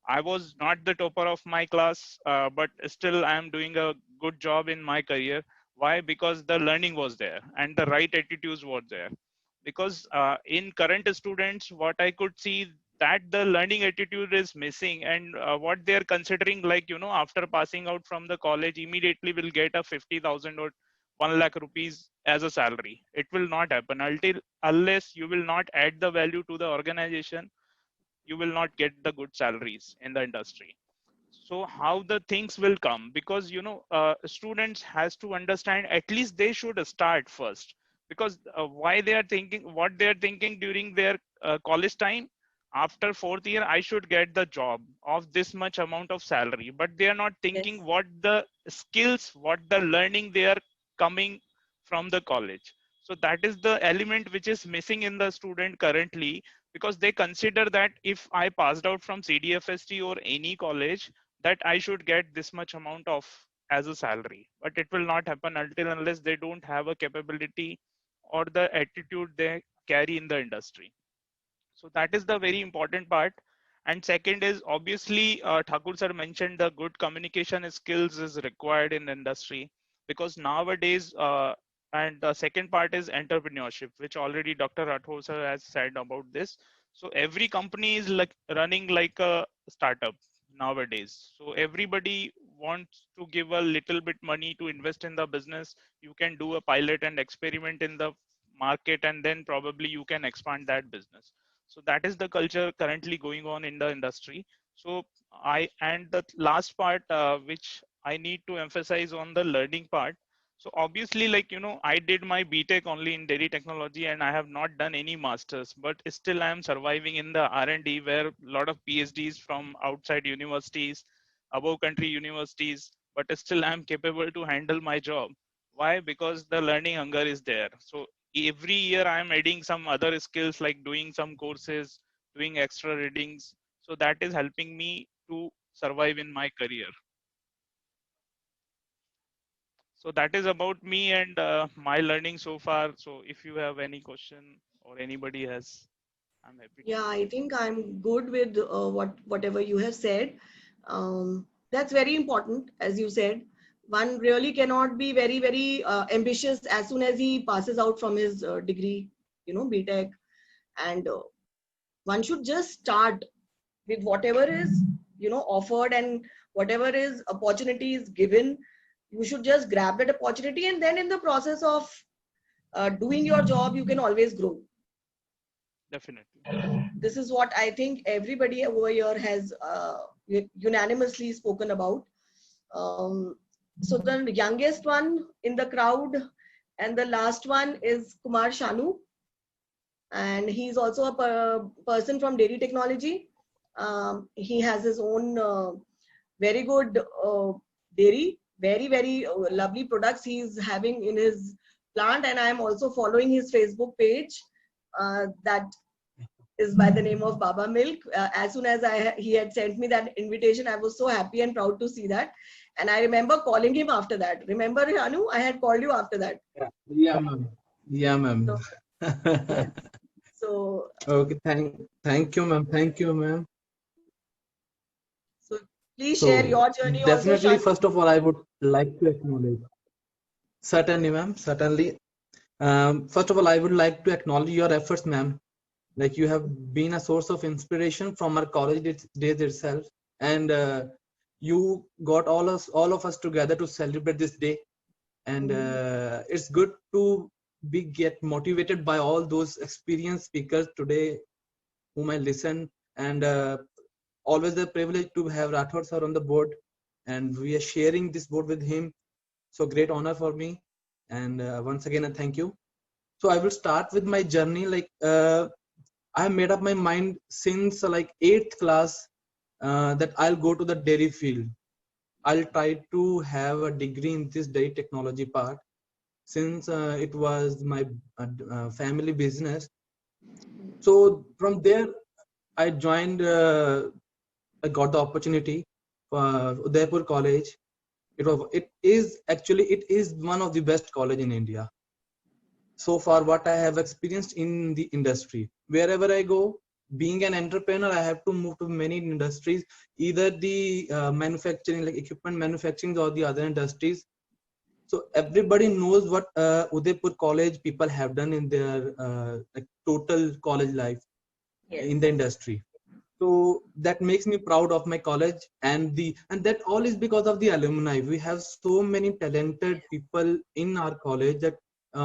I was not the topper of my class, but still I am doing a good job in my career. Why? Because the learning was there and the right attitudes were there. Because in current students, what I could see, that the learning attitude is missing, and what they're considering, like, after passing out from the college, immediately will get a 50,000 or 1 lakh rupees as a salary. It will not happen unless you will not add the value to the organization. You will not get the good salaries in the industry. So how the things will come, because students has to understand, at least they should start first. Because why they are thinking what they are thinking during their college time, after fourth year I should get the job of this much amount of salary, but they are not thinking Yes. what the skills, what the learning they are coming from the college. So that is the element which is missing in the student currently, because they consider that if I passed out from CDFST or any college, that I should get this much amount of as a salary, but it will not happen until unless they don't have a capability or the attitude they carry in the industry. So that is the very important part. And second is obviously Thakur sir mentioned the good communication skills is required in industry, because nowadays and the second part is entrepreneurship, which already Dr. Rathore sir has said about this. So every company is like running like a startup nowadays. So everybody wants to give a little bit money to invest in the business. You can do a pilot and experiment in the market, and then probably you can expand that business. So that is the culture currently going on in the industry. So and the last part which I need to emphasize on the learning part. So obviously, like, I did my BTech only in dairy technology and I have not done any masters, but still I am surviving in the R&D, where a lot of PhDs from outside universities, above country universities, but still I am capable to handle my job. Why? Because the learning hunger is there. So every year I am adding some other skills, like doing some courses, doing extra readings. So that is helping me to survive in my career. So that is about me and my learning so far. So if you have any question or anybody has, I'm happy to. Yeah, I think I'm good with whatever you have said. That's very important, as you said. One really cannot be very ambitious as soon as he passes out from his degree, BTech, and one should just start with whatever is offered, and whatever is opportunity is given. You should just grab that opportunity, and then in the process of doing your job, you can always grow. Definitely. This is what I think everybody over here has unanimously spoken about. So the youngest one in the crowd and the last one is Kumar Shanu, and he's also a person from dairy technology. He has his own very good dairy, very lovely products he's having in his plant, and I am also following his Facebook page that is by the name of Baba Milk. As soon as he had sent me that invitation, I was so happy and proud to see that. And I remember calling him after that. Remember, Anu? I had called you after that. Yeah, ma'am. Yeah, ma'am. So Okay, thank you, ma'am. Thank you, ma'am. So please So, share your journey also. definitely, Shanu. first of all, I would like to acknowledge. Certainly, ma'am. Certainly. First of all, I would like to acknowledge your efforts, ma'am. Like, you have been a source of inspiration from our college days itself, and you got all of us together to celebrate this day. And it's good to get motivated by all those experienced speakers today whom I listen, and always a privilege to have Rathore sir on the board, and we are sharing this board with him. So great honor for me, and once again I thank you. So I will start with my journey. Like, I have made up my mind since like 8th class that I'll go to the dairy field. I'll try to have a degree in this dairy technology part, since it was my family business. So from there, I joined. I got the opportunity for Udaipur College. It is one of the best college in India. So far, what I have experienced in the industry, wherever I go, being an entrepreneur, I have to move to many industries, either the manufacturing, like equipment manufacturing, or the other industries. So everybody knows what Udaipur College people have done in their like total college life in the industry. So that makes me proud of my college, and that all is because of the alumni. We have so many talented people in our college, that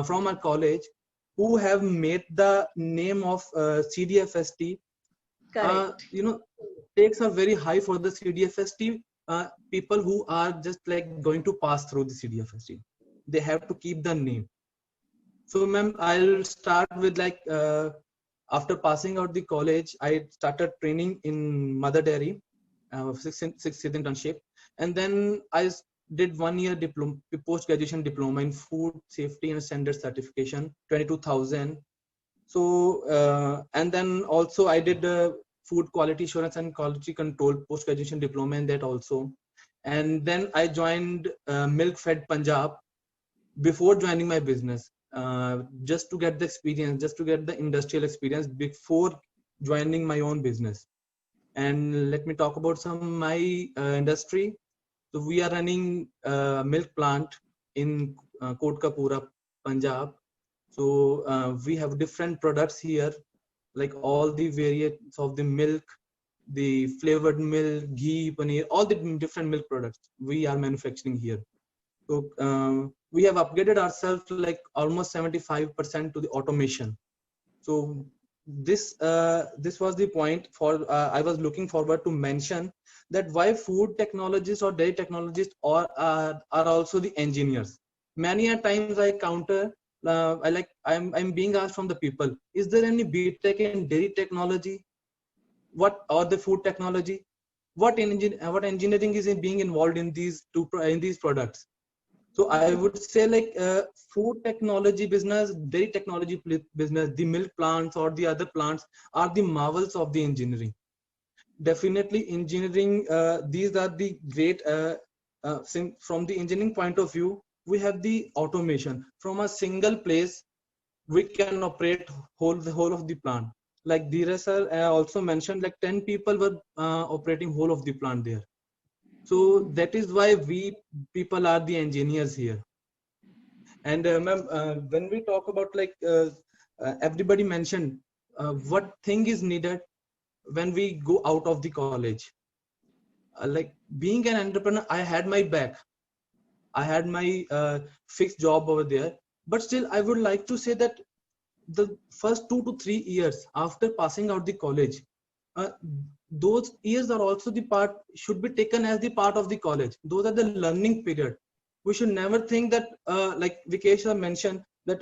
from our college, who have made the name of CDFST. Correct. Stakes are very high for the CDFST. People who are just like going to pass through the CDFST, they have to keep the name. So, ma'am, I'll start with like. After passing out the college, I started training in Mother Dairy, sixth internship, and then I did 1 year post-graduation diploma in food safety and standard certification, 22,000. So, and then also I did food quality assurance and quality control post-graduation diploma in that also. and then I joined Milk Fed Punjab before joining my business, just to get the experience, just to get the industrial experience before joining my own business. And let me talk about some my industry. So we are running a milk plant in Kotkapura, Punjab. So we have different products here, like all the variants of the milk, the flavored milk, ghee, paneer, all the different milk products we are manufacturing here. So we have upgraded ourselves like almost 75% to the automation. So this was the point for I was looking forward to mention that why food technologists or dairy technologists are also the engineers. Many a times I counter I'm being asked from the people, is there any BTech in dairy technology? What or the food technology? What engineering is being involved in these products? So I would say like food technology business, dairy technology business, the milk plants or the other plants are the marvels of the engineering. Definitely engineering, these are the great, from the engineering point of view, we have the automation. From a single place, we can operate the whole of the plant. Like Dheeraj sir also mentioned, like 10 people were operating whole of the plant there. So that is why we people are the engineers here. And ma'am, when we talk about like everybody mentioned what thing is needed when we go out of the college. Like being an entrepreneur, I had my back. I had my fixed job over there. But still, I would like to say that the first 2 to 3 years after passing out the college, uh, those years are also the part should be taken as the part of the college. Those are the learning period. We should never think that like Vikesh sir mentioned that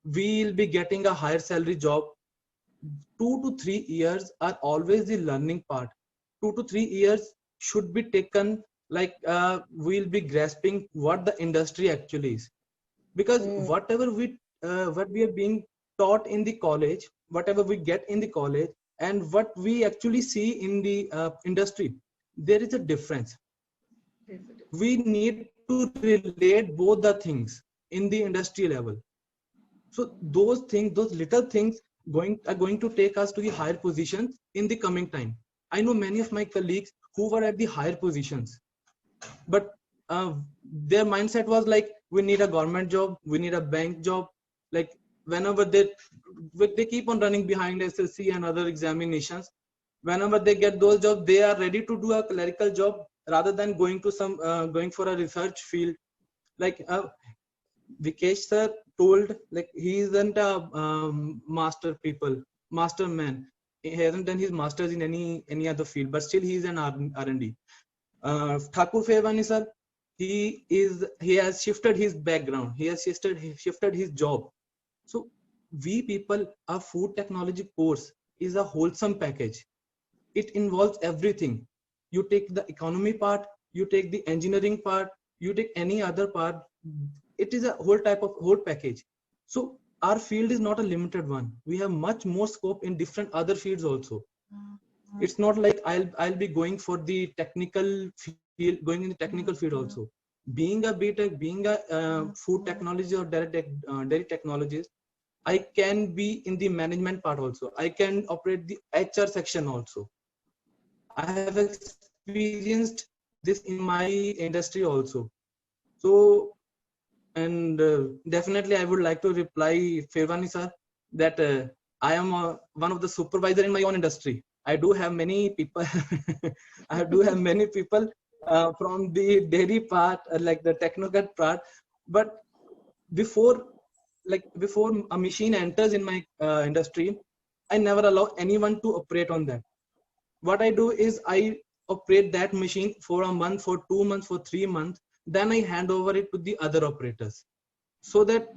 we'll be getting a higher salary job. 2 to 3 years are always the learning part. 2 to 3 years should be taken like we'll be grasping what the industry actually is, because whatever what we are being taught in the college, whatever we get in the college and what we actually see in the industry, there is a difference. We need to relate both the things in the industry level. So those things, those little things are going to take us to the higher positions in the coming time. I know many of my colleagues who were at the higher positions, but their mindset was like, we need a government job, we need a bank job. Like whenever they keep on running behind SSC and other examinations, whenever they get those jobs, they are ready to do a clerical job rather than going to some going for a research field. Like Vikesh sir told, like he isn't a master man. He hasn't done his masters in any other field, but still he is an R&D. Thakur Fevani sir, he has shifted his background. He has shifted his job. So we people, our food technology course is a wholesome package. It involves everything. You take the economy part, you take the engineering part, you take any other part. It is a whole package. So our field is not a limited one. We have much more scope in different other fields also. It's not like I'll be going for the technical field, going in the technical field also. Being a BTech, being a food technology or dairy technologist, I can be in the management part also. I can operate the HR section also. I have experienced this in my industry also. So, and definitely I would like to reply Fevani sir that I am one of the supervisor in my own industry. I do have many people. I do have many people from the dairy part, like the technocrat part. But before a machine enters in my industry, I never allow anyone to operate on that. What I do is I operate that machine for a month, for 2 months, for 3 months. Then I hand over it to the other operators, so that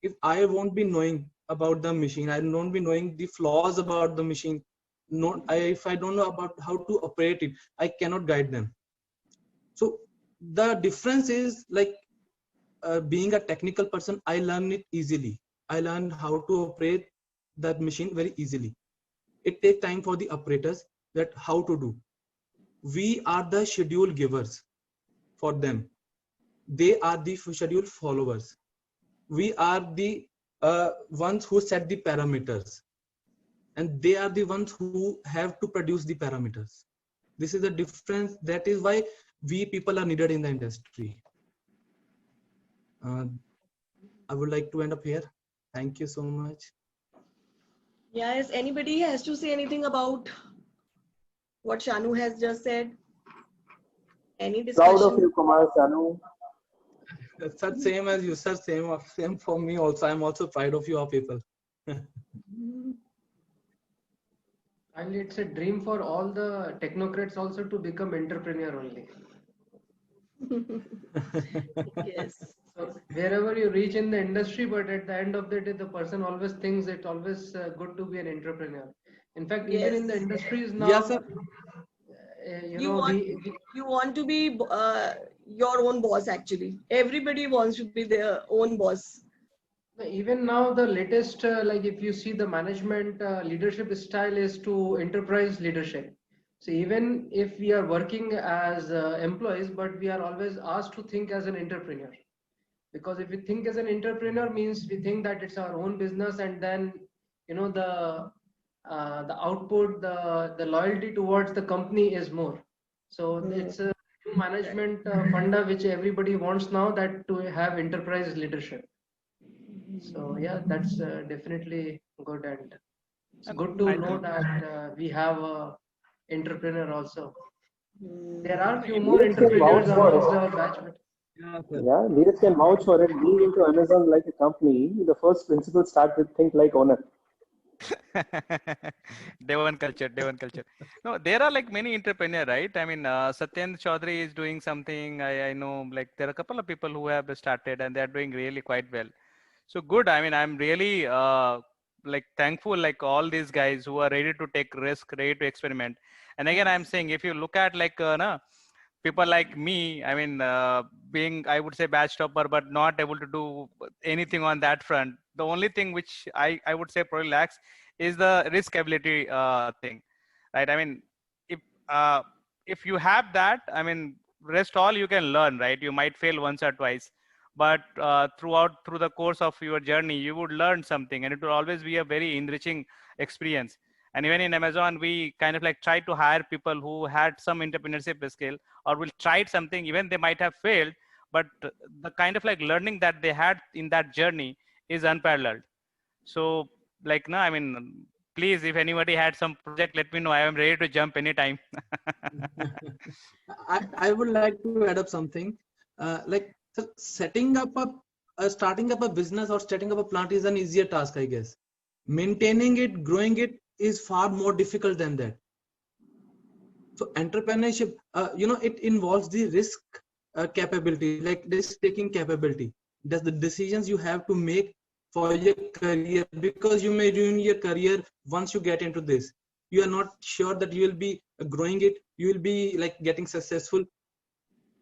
if I won't be knowing about the machine, I won't be knowing the flaws about the machine. If I don't know about how to operate it, I cannot guide them. So the difference is like being a technical person, I learn it easily. I learn how to operate that machine very easily. It takes time for the operators that how to do. We are the schedule givers for them. They are the schedule followers. We are the ones who set the parameters, and they are the ones who have to produce the parameters. This is the difference. That is why we people are needed in the industry. I would like to end up here. Thank you so much. Yes, anybody has to say anything about what Shanu has just said? Any discussion? Proud of you, Kumar, Shanu. Sir, same as you, sir. Same for me also. I'm also proud of you all people. And it's a dream for all the technocrats also to become entrepreneur only. Yes. So wherever you reach in the industry, but at the end of the day, the person always thinks it's always good to be an entrepreneur. In fact, even in the Yes. industries now, Yes, sir. You want to be your own boss, actually. Everybody wants to be their own boss. even now the latest, like if you see the management leadership style is to enterprise leadership. So even if we are working as employees, but we are always asked to think as an entrepreneur. Because if we think as an entrepreneur means we think that it's our own business, and then the output, the loyalty towards the company is more. So it's a new management funda which everybody wants now, that to have enterprise leadership. So yeah, that's definitely good, and it's good to I know think that we have a entrepreneur also. There are few in- more Neeraj can vouch entrepreneurs for amongst it. our batch. Yeah, sir. Yeah, Neeraj can vouch for it. Being into Amazon like a company, the first principle start with think like owner. Day one culture, day one culture. No, there are like many entrepreneur, right? I mean, Satyendra Chaudhary is doing something. I know like there are a couple of people who have started and they are doing really quite well. So good. I mean, I'm really like thankful, like all these guys who are ready to take risk, ready to experiment. And again, I'm saying if you look at like people like me, I mean, being I would say batch topper, but not able to do anything on that front. The only thing which I would say probably lacks is the risk ability thing, right? I mean, if uh, if you have that, I mean, rest all you can learn, right? You might fail once or twice, but through the course of your journey you would learn something, and it will always be a very enriching experience. And even in Amazon, we kind of like try to hire people who had some entrepreneurship skill or will try something, even they might have failed, but the kind of like learning that they had in that journey is unparalleled. So like no, I mean, please, if anybody had some project, let me know. I am ready to jump anytime. I would like to add up something. Like sir, starting up a business or setting up a plant is an easier task, I guess. Maintaining it, growing it is far more difficult than that. So entrepreneurship, it involves the risk capability, like risk taking capability. That's the decisions you have to make for your career, because you may ruin your career once you get into this. You are not sure that you will be growing it, you will be like getting successful.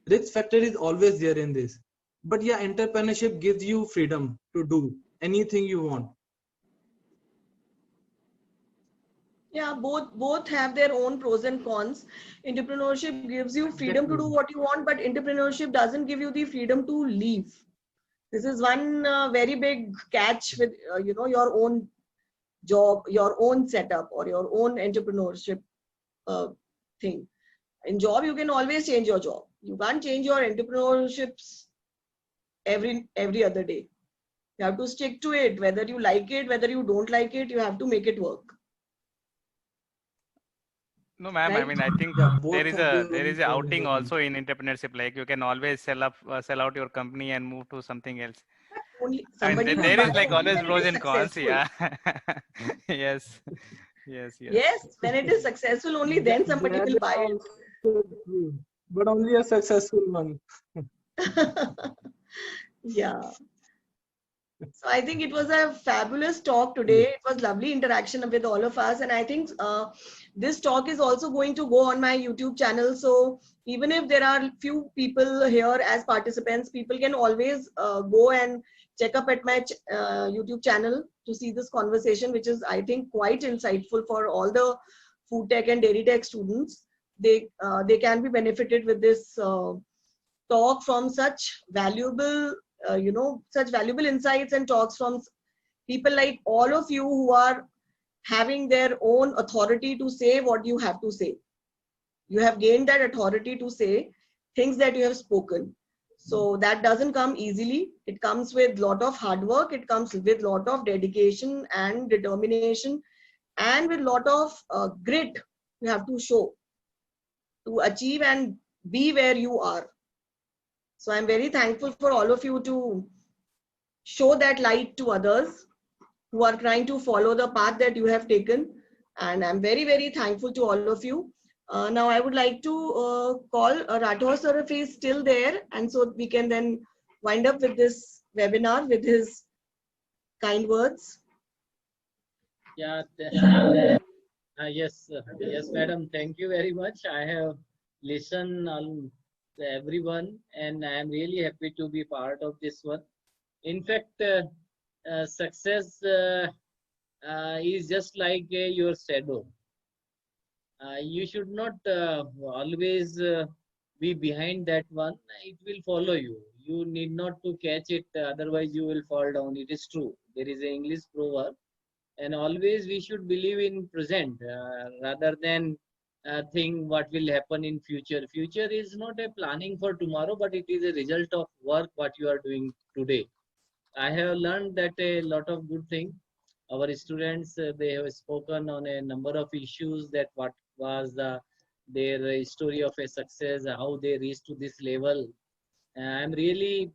Risk factor is always there in this. But yeah, entrepreneurship gives you freedom to do anything you want. Yeah, both have their own pros and cons. Entrepreneurship gives you freedom to do what you want, but entrepreneurship doesn't give you the freedom to leave. This is one very big catch with your own job, your own setup, or your own entrepreneurship thing. In job, you can always change your job. You can't change your entrepreneurships every other day. You have to stick to it, whether you like it, whether you don't like it. You have to make it work. No, ma'am. I Right? mean, I think Yeah, there both is have their there own is a pros and outing cons. also in entrepreneurship. Like you can always sell out your company and move to something else. Only I mean, somebody will there buy is like only always when it pros is and cons. successful. Yeah. Yes. Yes. Yes. Yes, when it is successful, only then somebody That will is buy also true, but only a successful one. it. Yeah. So I think it was a fabulous talk today. It was lovely interaction with all of us. And I think this talk is also going to go on my YouTube channel. So even if there are few people here as participants, people can always go and check up at my YouTube channel to see this conversation, which is, I think, quite insightful for all the food tech and dairy tech students. they can be benefited with this talk from such valuable, such valuable insights and talks from people like all of you who are having their own authority to say what you have to say. You have gained that authority to say things that you have spoken. So that doesn't come easily. It comes with lot of hard work. It comes with lot of dedication and determination, and with lot of grit you have to show to achieve and be where you are. So I'm very thankful for all of you to show that light to others who are trying to follow the path that you have taken. And I'm very, very thankful to all of you. Now I would like to call Rathore sir if he's still there, and so we can then wind up with this webinar with his kind words. Yeah. Yes, yes, madam. Thank you very much. I have listened to everyone, and I am really happy to be part of this one. In fact, success is just like your shadow. You should not always be behind that one. It will follow you. You need not to catch it, otherwise you will fall down. It is true. There is an English proverb, and always we should believe in present rather than think what will happen in future. Future is not a planning for tomorrow, but it is a result of work what you are doing today. I have learned that a lot of good thing. Our students, they have spoken on a number of issues, that what was their story of a success, how they reached to this level. I'm really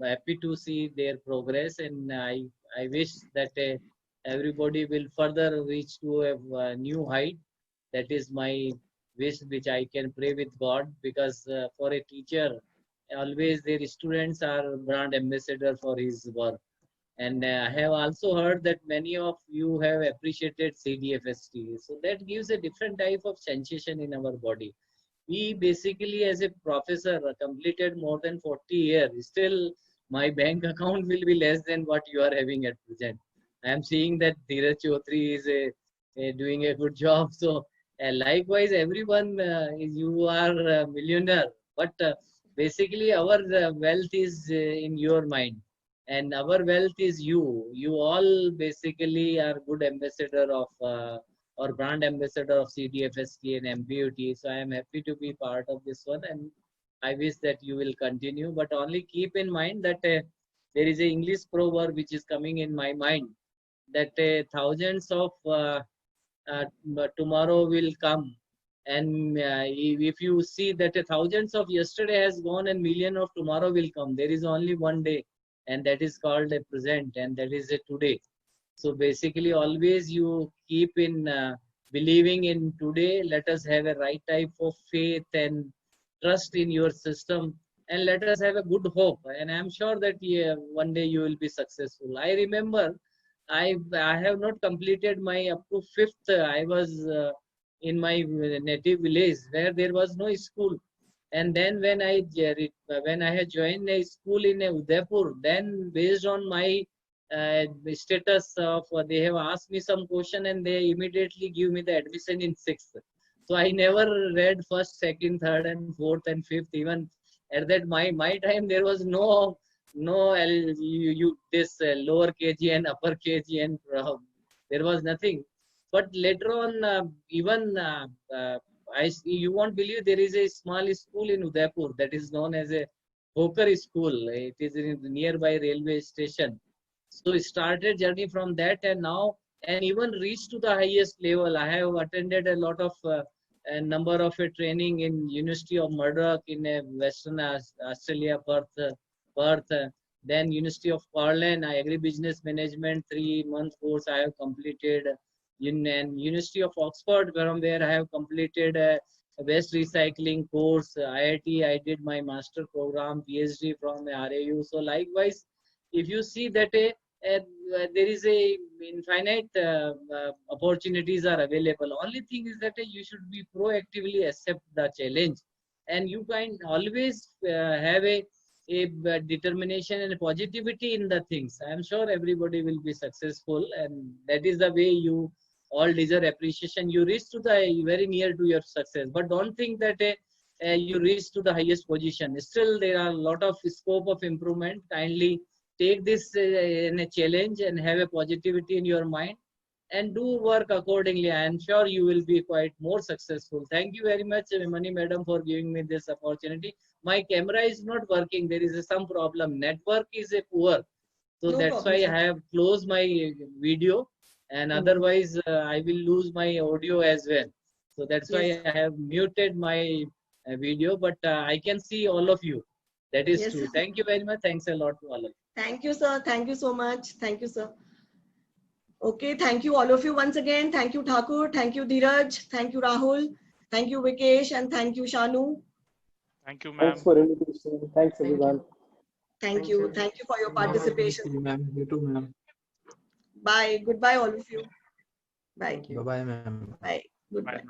happy to see their progress, and I wish that everybody will further reach to a new height. That is my wish, which I can pray with God, because for a teacher, always their students are brand ambassador for his work. And I have also heard that many of you have appreciated CDFST. So that gives a different type of sensation in our body. We basically, as a professor, completed more than 40 years. Still, my bank account will be less than what you are having at present. I am seeing that Dheeraj Chaudhary is doing a good job. So likewise, everyone, you are a millionaire. But basically, our wealth is in your mind. And our wealth is you. You all basically are good ambassador of or brand ambassador of CDFST and MPUT. So I am happy to be part of this one, and I wish that you will continue. But only keep in mind that there is an English proverb which is coming in my mind, that thousands of tomorrow will come. And if you see that thousands of yesterday has gone and million of tomorrow will come, there is only one day, and that is called a present, and that is a today. So basically, always you keep in believing in today. Let us have a right type of faith and trust in your system, and let us have a good hope. And I'm sure that one day you will be successful. I remember I have not completed my up to 5th. I was in my native village where there was no school. And then when I had joined a school in Udaipur, then based on my status of, they have asked me some question, and they immediately give me the admission in 6th. So I never read 1st, 2nd, 3rd, and 4th and 5th. Even at that my time, there was no this lower KG and upper KG, and there was nothing. But later on, even you won't believe, there is a small school in Udaipur that is known as a Hokar school. It is in the nearby railway station. So it started journey from that, and now, and even reached to the highest level. I have attended a lot of a number of a training in University of Murdoch in Western Australia, Perth. Then University of Portland, agribusiness management 3-month course I have completed. In University of Oxford, from where I have completed a waste recycling course. IIT, I did my master program, PhD from RAU. So likewise, if you see that there is a infinite opportunities are available. Only thing is that you should be proactively accept the challenge, and you can always have a determination and positivity in the things. I am sure everybody will be successful, and that is the way you all deserve appreciation. You reach to the very near to your success, but don't think that you reach to the highest position. Still, there are a lot of scope of improvement. Kindly take this in a challenge and have a positivity in your mind and do work accordingly. I am sure you will be quite more successful. Thank you very much, Mani Madam, for giving me this opportunity. My camera is not working. There is some problem. Network is a poor. So No that's problem, why sir. I have closed my video, and otherwise I will lose my audio as well. So that's Yes, why I have muted my video, but I can see all of you. That is yes. true. Thank you very much. Thanks a lot to all of you. Thank you, sir. Thank you so much. Thank you, sir. Okay, thank you all of you once again. Thank you, Thakur. Thank you, Dheeraj. Thank you, Rahul. Thank you, Vikesh, and thank you, Shanu. Thank you, Thanks ma'am. for invitation. Thanks, Thank everyone. you. Thank you. Thank you for your participation. Thank you, ma'am. You too, ma'am. Bye. Goodbye, all of you. Bye. Thank you. Bye-bye, ma'am. Bye. Goodbye.